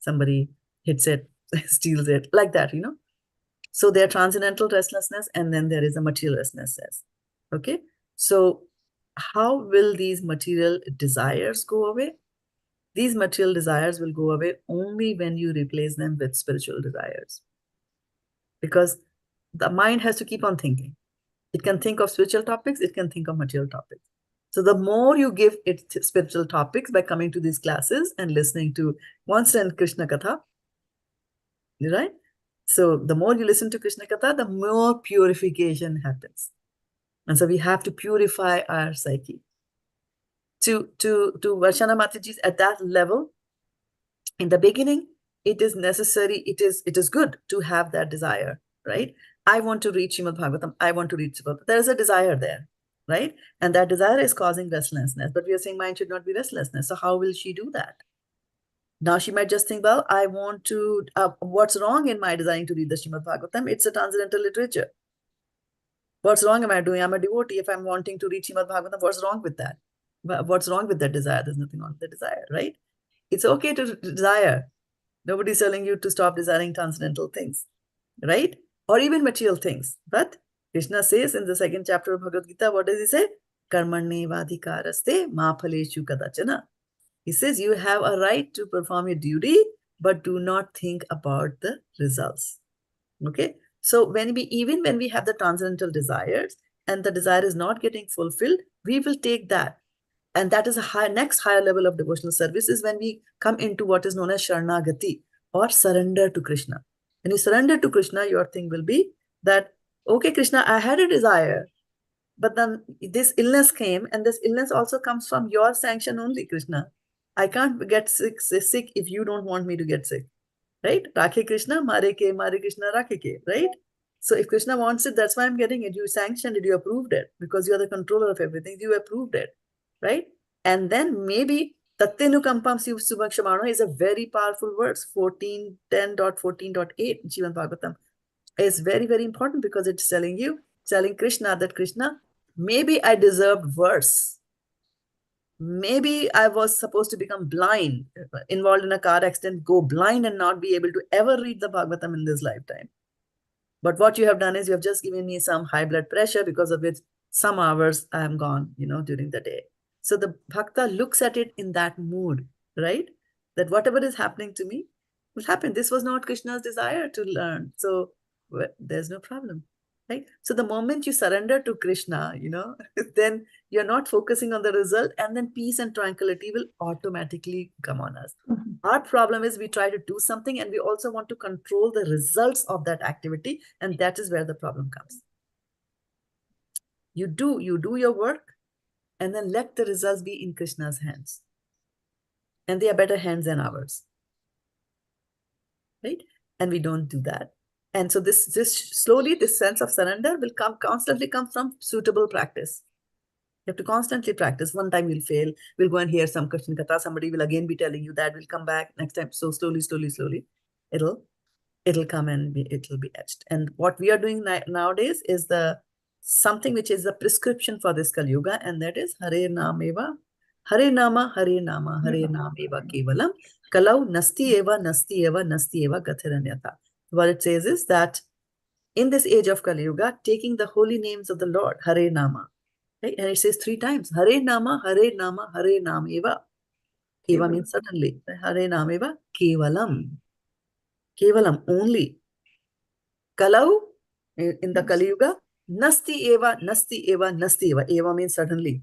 [SPEAKER 1] somebody hits it, steals it, like that, So there are transcendental restlessness, and then there is a material restlessness. Okay. So how will these material desires go away? These material desires will go away only when you replace them with spiritual desires. Because the mind has to keep on thinking. It can think of spiritual topics, it can think of material topics. So the more you give it spiritual topics by coming to these classes and listening to constant Krishna Katha, right? So the more you listen to Krishna Katha, the more purification happens. And so we have to purify our psyche. To Varshana Mataji's at that level, in the beginning, it is necessary, it is good to have that desire, right? I want to reach Srimad Bhagavatam, I want to reach Srimad. There is a desire there, right? And that desire is causing restlessness. But we are saying mind should not be restlessness. So how will she do that? Now she might just think, well, I want to, what's wrong in my desiring to read the Srimad Bhagavatam? It's a transcendental literature. What's wrong am I doing? I'm a devotee. If I'm wanting to read Srimad Bhagavatam, what's wrong with that? What's wrong with that desire? There's nothing wrong with the desire, right? It's okay to desire. Nobody's telling you to stop desiring transcendental things, right? Or even material things. But Krishna says in the second chapter of Bhagavad Gita, what does he say? Karmanne vadhikaraste ma phaleshu kadachana. He says you have a right to perform your duty, but do not think about the results. Okay? So even when we have the transcendental desires, and the desire is not getting fulfilled, we will take that. And that is a next higher level of devotional service, is when we come into what is known as Sharanagati, or surrender to Krishna. When you surrender to Krishna, your thing will be that, okay, Krishna, I had a desire, but then this illness came, and this illness also comes from your sanction only, Krishna. I can't get sick if you don't want me to get sick, right? Rakhe Krishna, mare Krishna, rakhe ke, right? So if Krishna wants it, that's why I'm getting it. You sanctioned it, you approved it, because you are the controller of everything. You approved it, right? And then maybe Tattenu Kampam Subhakshamano is a very powerful verse, 10.14.8 Jivan Bhagavatam. Is very, very important, because it's telling Krishna that, Krishna, maybe I deserved worse. Maybe I was supposed to become blind, involved in a car accident, go blind and not be able to ever read the Bhagavatam in this lifetime. But what you have done is you have just given me some high blood pressure, because of which some hours I am gone, during the day. So the bhakta looks at it in that mood, right? That whatever is happening to me will happen. This was not Krishna's desire to learn. So there's no problem, right? So the moment you surrender to Krishna, then you're not focusing on the result, and then peace and tranquility will automatically come on us. Our problem is we try to do something, and we also want to control the results of that activity, and that is where the problem comes. You do your work, and then let the results be in Krishna's hands. And they are better hands than ours, right? And we don't do that. And so this slowly, this sense of surrender will constantly come from suitable practice. You have to constantly practice. One time you'll fail. We'll go and hear some Krishna Katha. Somebody will again be telling you that. We'll come back next time. So slowly, it'll come and it'll be etched. And what we are doing nowadays is something which is a prescription for this Kali Yuga, and that is Hare Nameva, Hare Nama, Hare Nama, Hare Nameva Kevalam, Kalau Nasti Eva, Nasti Eva, Nasti Eva Gathiranyata. What it says is that in this age of Kali Yuga, taking the holy names of the Lord, Hare Nama, right? And it says 3 times, Hare Nama, Hare Nama, Hare Nameva. Eva means suddenly. Hare Nameva Kevalam. Kevalam, only. Kalau, in the Kali Yuga, Nasti Eva, Nasti Eva, Nasti Eva. Eva means suddenly.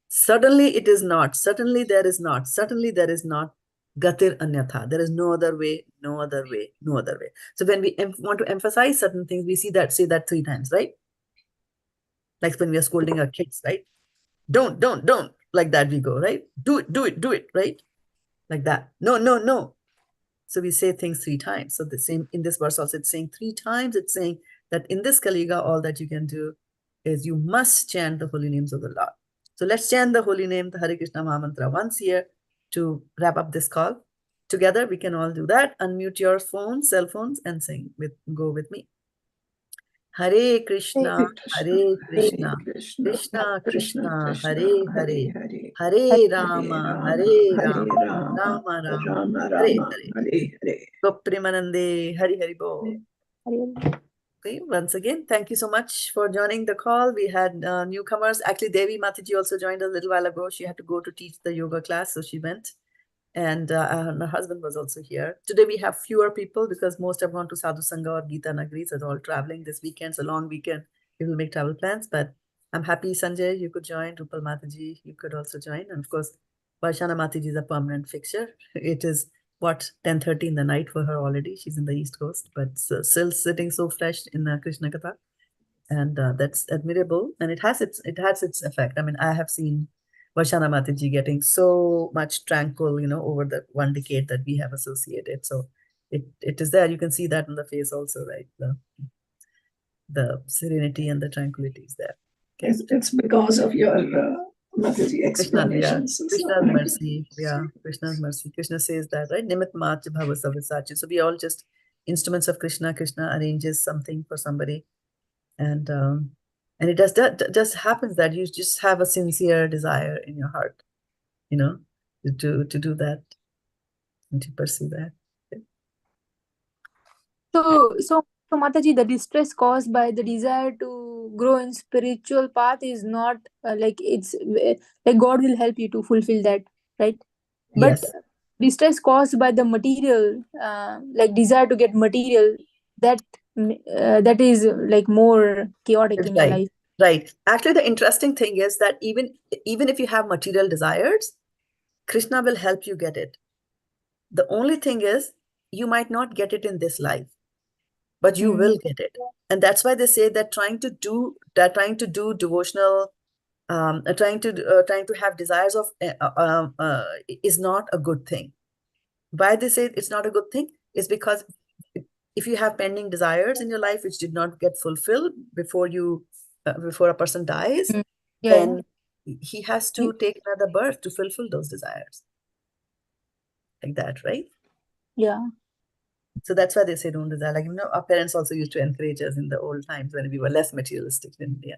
[SPEAKER 1] Suddenly it is not. Suddenly there is not. Suddenly there is not. Gatir anyatha. There is no other way, no other way, no other way. So when we want to emphasize certain things, we say that 3 times, right? Like when we are scolding our kids, right? Don't. Like that we go, right? Do it, right? Like that. No. So we say things 3 times. So the same in this verse also, it's saying 3 times. It's saying that in this Kali Yuga, all that you can do is you must chant the holy names of the Lord. So let's chant the holy name, the Hare Krishna Mahamantra, once here to wrap up this call. Together, we can all do that. Unmute your phones, cell phones, and go with me. Hare Krishna, Hare Krishna, Krishna Krishna, Hare Hare, Hare Rama, Hare Rama, Rama Rama, Hare Hare. Goprimanande, Hari Hari Bo. Okay, once again, thank you so much for joining the call. We had newcomers. Actually, Devi Mataji also joined a little while ago. She had to go to teach the yoga class, so she went. And her husband was also here. Today we have fewer people because most have gone to Sadhu Sangha or Gita Nagari, so they're all traveling. This weekend's a long weekend. We will make travel plans, but I'm happy, Sanjay, you could join. Rupal Mataji, you could also join. And of course, Varshana Mataji is a permanent fixture. It is, 10:30 in the night for her already. She's in the East Coast, but still sitting so fresh in Krishna Katha. And that's admirable. And it has its effect. I mean, I have seen Varshana Mataji getting so much tranquil, over the 1 decade that we have associated. So it is there. You can see that in the face also, right? The serenity and the tranquility is there. Okay.
[SPEAKER 4] It's because of your Mataji explanations.
[SPEAKER 1] Krishna's mercy. Yeah, Krishna's mercy. Krishna says that, right? Nimit Mach Bhava Savisachi. So we all just instruments of Krishna. Krishna arranges something for somebody. And it just happens that you just have a sincere desire in your heart, to do that and to pursue that. Okay.
[SPEAKER 5] So Mataji, the distress caused by the desire to grow in spiritual path is not it's like God will help you to fulfill that, right?
[SPEAKER 1] Yes.
[SPEAKER 5] But distress caused by the material, desire to get material, that is like more chaotic in your life.
[SPEAKER 1] Right. Actually, the interesting thing is that even if you have material desires, Krishna will help you get it. The only thing is, you might not get it in this life, but you will get it. And that's why they say that trying to do devotional, trying to have desires of is not a good thing. Why they say it's not a good thing is because if you have pending desires in your life which did not get fulfilled before a person dies, then he has to take another birth to fulfill those desires. Like that, right?
[SPEAKER 5] Yeah.
[SPEAKER 1] So that's why they say don't desire. Like, our parents also used to encourage us in the old times when we were less materialistic in India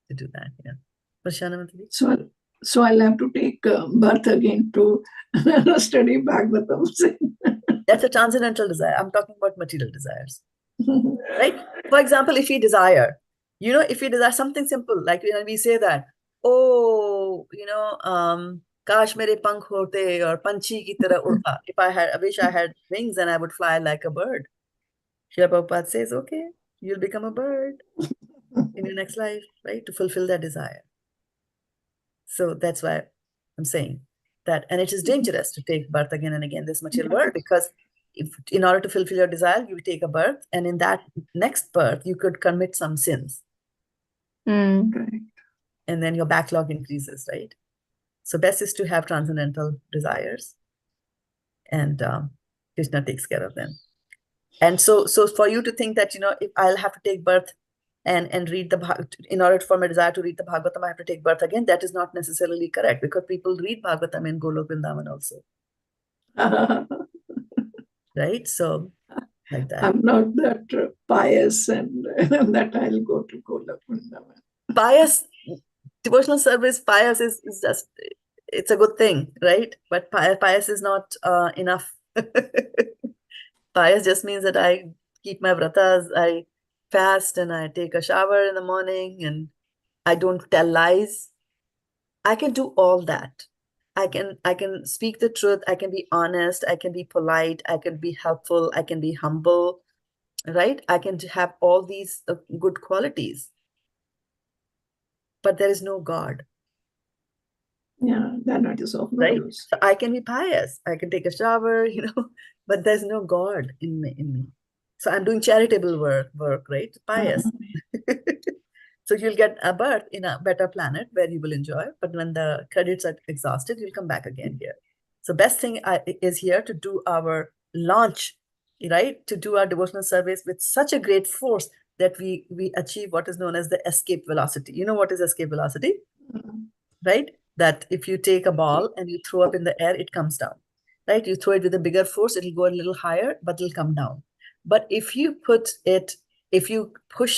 [SPEAKER 1] to do that. Yeah.
[SPEAKER 4] So I'll have to take birth again to study Bhagavatam.
[SPEAKER 1] That's a transcendental desire. I'm talking about material desires. Right? For example, if we desire, if we desire something simple, like we say that, kash mere pankh hote or panchi ki tarah udta. If I wish I had wings and I would fly like a bird. Srila Prabhupada says, okay, you'll become a bird in your next life, right? To fulfill that desire. So that's why I'm saying that, and it is dangerous to take birth again and again, this material world, because in order to fulfill your desire, you take a birth, and in that next birth, you could commit some sins.
[SPEAKER 4] Right.
[SPEAKER 1] And then your backlog increases, right? So best is to have transcendental desires, and Krishna takes care of them. And so for you to think that, if I'll have to take birth and read in order for my desire to read the Bhagavatam, I have to take birth again, that is not necessarily correct, because people read Bhagavatam in Golok Vrindavan also. Right? So, like that.
[SPEAKER 4] I'm not that pious and that I'll go to Golok Vrindavan.
[SPEAKER 1] Pious, devotional service, pious is just, it's a good thing, right? But pious is not enough. Pious just means that I keep my vratas, I fast, and I take a shower in the morning, and I don't tell lies. I can do all that. I can speak the truth. I can be honest. I can be polite. I can be helpful. I can be humble, right? I can have all these good qualities. But there is no God.
[SPEAKER 4] Yeah, that is of no
[SPEAKER 1] right?
[SPEAKER 4] use.
[SPEAKER 1] So I can be pious. I can take a shower, but there's no God in me. So I'm doing charitable work, right? Pious. So you'll get a birth in a better planet where you will enjoy. But when the credits are exhausted, you'll come back again here. So best thing is here to do our launch, right? To do our devotional service with such a great force that we achieve what is known as the escape velocity. You know what is escape velocity? Right? That if you take a ball and you throw up in the air, it comes down, right? You throw it with a bigger force, it'll go a little higher, but it'll come down. But if you push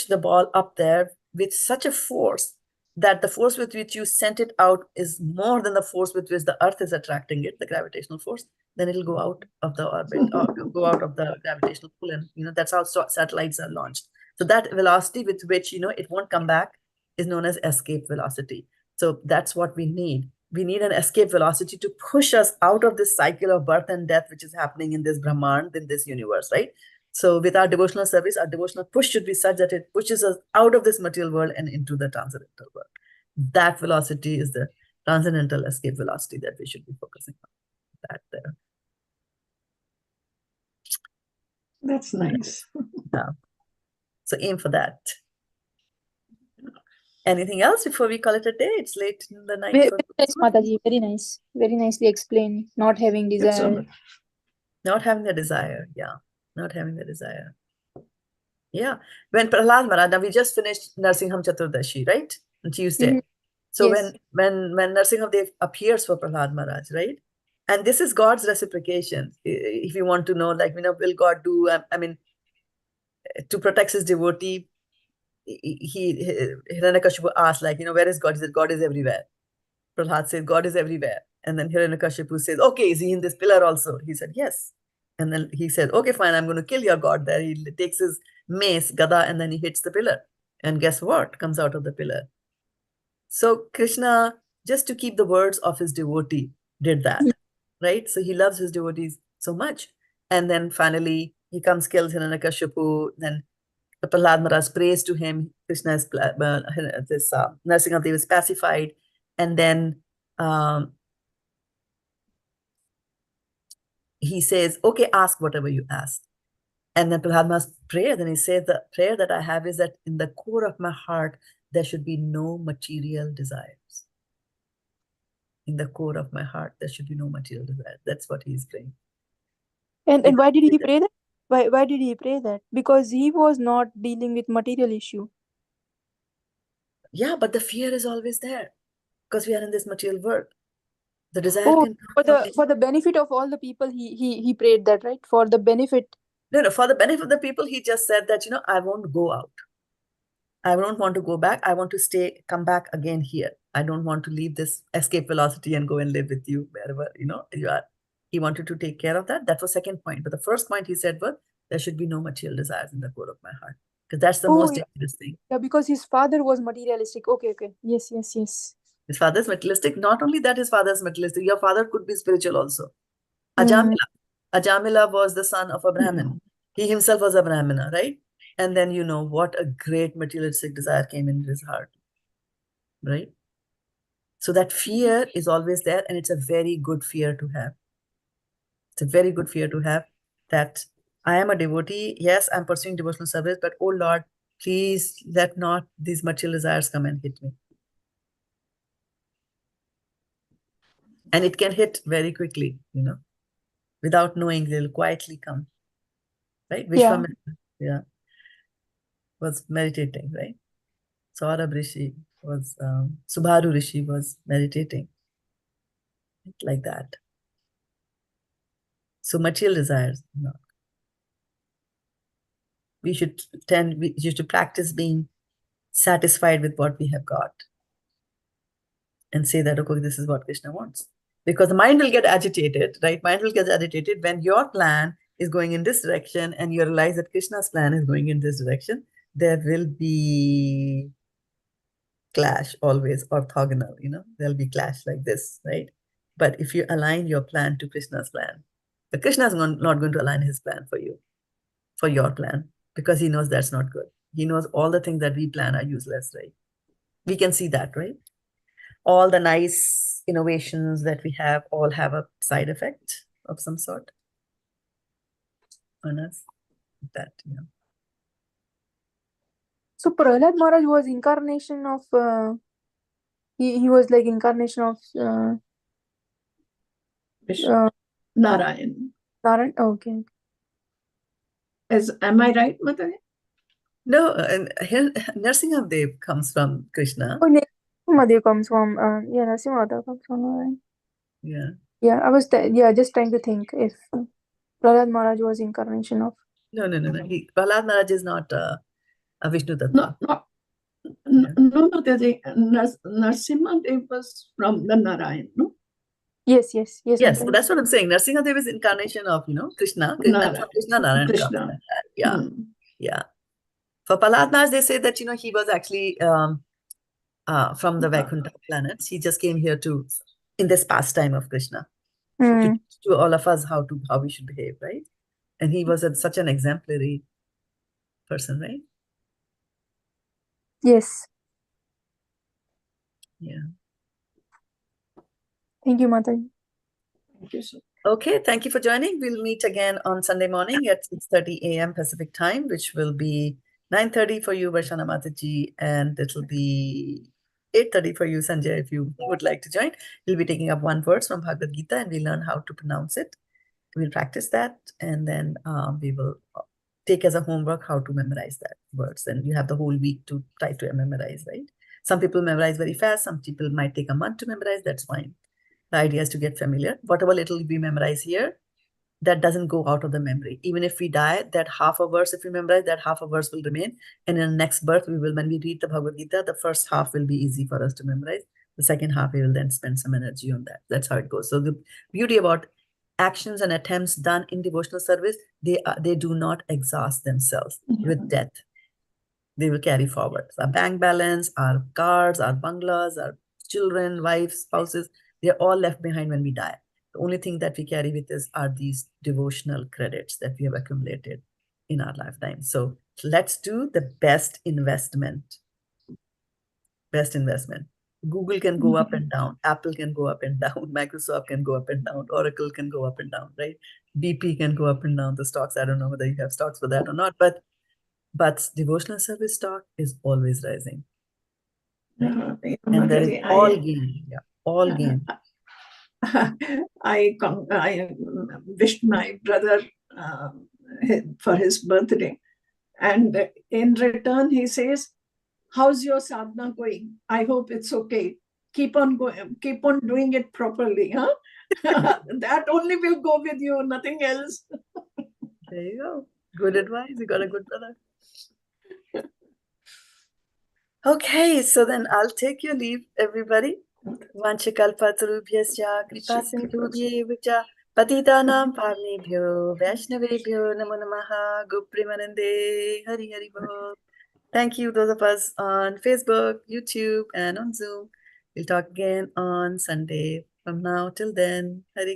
[SPEAKER 1] the ball up there with such a force that the force with which you sent it out is more than the force with which the earth is attracting it, the gravitational force, then it'll go out of the orbit or go out of the gravitational pull. And, that's how satellites are launched. So that velocity with which, it won't come back is known as escape velocity. So that's what we need. We need an escape velocity to push us out of this cycle of birth and death, which is happening in this Brahman, in this universe, right? So with our devotional service, our devotional push should be such that it pushes us out of this material world and into the transcendental world. That velocity is the transcendental escape velocity that we should be focusing on. That there.
[SPEAKER 4] That's nice.
[SPEAKER 1] Yeah. So aim for that. Anything else before we call it a day? It's late in the night.
[SPEAKER 5] Very nice, Mataji. Very nice. Very nicely explained. Not having desire.
[SPEAKER 1] Not having the desire. Yeah. Not having the desire. Yeah. When Prahlad Maharaj, now we just finished Narasimha Chaturdashi, right? On Tuesday. So
[SPEAKER 5] Yes.
[SPEAKER 1] when Narasimha Dev appears for Prahlad Maharaj, right? And this is God's reciprocation. If you want to know, will God do, to protect his devotee, Hiranyakashipu asked, where is God? He said, God is everywhere. Prahlad said, God is everywhere. And then Hiranyakashipu says, okay, is he in this pillar also? He said, yes. And then he said, okay, fine, I'm going to kill your God there. He takes his mace, gada, and then he hits the pillar. And guess what comes out of the pillar? So Krishna, just to keep the words of his devotee, did that, right? So he loves his devotees so much. And then finally, he comes, kills Hiranyakashipu. Then Prahlad Maharaj prays to him. Krishna is Narasimha-dev is pacified, and then he says, "Okay, ask whatever you ask." And then Prahlad Maharaj prayer. Then he says, "The prayer that I have is that in the core of my heart there should be no material desires. In the core of my heart there should be no material desires." That's what he is praying.
[SPEAKER 5] And why did he pray that? Why did he pray that? Because he was not dealing with material issue.
[SPEAKER 1] Yeah, but the fear is always there because we are in this material world. The desire can
[SPEAKER 5] for the benefit of all the people, he prayed that, right? For the benefit.
[SPEAKER 1] No, for the benefit of the people, he just said that, I won't go out. I don't want to go back. I want to come back again here. I don't want to leave this escape velocity and go and live with you wherever, you are. He wanted to take care of that. That was second point. But the first point he said was, there should be no material desires in the core of my heart. Because that's the most dangerous thing.
[SPEAKER 5] Yeah, because his father was materialistic. Okay. Yes.
[SPEAKER 1] His father is materialistic. Not only that, his father is materialistic. Your father could be spiritual also. Ajamila was the son of a Brahmin. He himself was a Brahmana, right? And then what a great materialistic desire came in his heart, right? So that fear is always there, and it's a very good fear to have. It's a very good fear to have, that I am a devotee. Yes, I'm pursuing devotional service, but oh Lord, please let not these material desires come and hit me. And it can hit very quickly, without knowing, they'll quietly come, right? Yeah, was meditating, right? Saurabh Rishi was, Subharu Rishi was meditating, like that. So material desires, we should practice being satisfied with what we have got, and say that, okay, this is what Krishna wants. Because the mind will get agitated, right? Mind will get agitated when your plan is going in this direction and you realize that Krishna's plan is going in this direction. There will be clash, always orthogonal, there'll be clash like this, right? But if you align your plan to Krishna's plan, but Krishna is not going to align his plan for you, for your plan, because he knows that's not good. He knows all the things that we plan are useless, right? We can see that, right? All the nice innovations that we have all have a side effect of some sort on us. That,
[SPEAKER 5] So Prahlad Maharaj was incarnation of he was like incarnation of
[SPEAKER 4] Narayan.
[SPEAKER 5] Narayan. Okay.
[SPEAKER 4] Am I right, Mataji?
[SPEAKER 1] No, and Narasimha-dev comes from Krishna.
[SPEAKER 5] Oh, Narasimha-dev comes from Narasimha-dev comes from Narayan.
[SPEAKER 1] Yeah.
[SPEAKER 5] I was just trying to think if Prahlad Maharaj was incarnation of.
[SPEAKER 1] No. Prahlad Maharaj is not a Vishnu Tattva.
[SPEAKER 4] No, Mataji. Narasimha-dev was from the Narayan, no?
[SPEAKER 5] Yes.
[SPEAKER 1] So that's what I'm saying. Narasimha-dev is incarnation of, Krishna. And from Krishna, Narayan comes. Yeah. For Prahlad Maharaj, they say that, he was actually from the Vaikuntha planets. He just came here in this pastime of Krishna, to teach to all of us how we should behave, right? And he was such an exemplary person, right?
[SPEAKER 5] Yes.
[SPEAKER 1] Yeah.
[SPEAKER 5] Thank you, Mataji.
[SPEAKER 4] Thank you, sir.
[SPEAKER 1] Okay, thank you for joining. We'll meet again on Sunday morning at 6:30 a.m. Pacific time, which will be 9:30 for you, Varshana Mataji, and it'll be 8:30 for you, Sanjay, if you would like to join. We'll be taking up one verse from Bhagavad Gita, and we'll learn how to pronounce it. We'll practice that, and then we will take as a homework how to memorize that words. And you have the whole week to try to memorize, right? Some people memorize very fast. Some people might take a month to memorize. That's fine. The idea is to get familiar. Whatever little we memorize here, that doesn't go out of the memory. Even if we die, that half a verse, if we memorize, that half a verse will remain. And in the next birth, when we read the Bhagavad Gita, the first half will be easy for us to memorize. The second half, we will then spend some energy on that. That's how it goes. So the beauty about actions and attempts done in devotional service, they do not exhaust themselves with death. They will carry forward. So our bank balance, our cars, our bungalows, our children, wives, spouses, they're all left behind when we die. The only thing that we carry with us are these devotional credits that we have accumulated in our lifetime. So let's do the best investment. Best investment. Google can go up and down. Apple can go up and down. Microsoft can go up and down. Oracle can go up and down, right? BP can go up and down. The stocks, I don't know whether you have stocks for that or not, but devotional service stock is always rising. Right? And there is all gain. Yeah, all gain.
[SPEAKER 4] I wished my brother for his birthday, and in return he says, "How's your sadhana going? I hope it's okay. Keep on going. Keep on doing it properly, huh? That only will go with you. Nothing else."
[SPEAKER 1] There you go. Good advice. You got a good brother. Okay, so then I'll take your leave, everybody. Vanchakalpatarubhyasya kripasindhubhyev cha patitanam pavnebhyo vaishnavebhyo namo namaha gopremanande hari hari bol. Thank you, those of us on Facebook, YouTube, and on Zoom. We'll talk again on Sunday. From now till then, Hari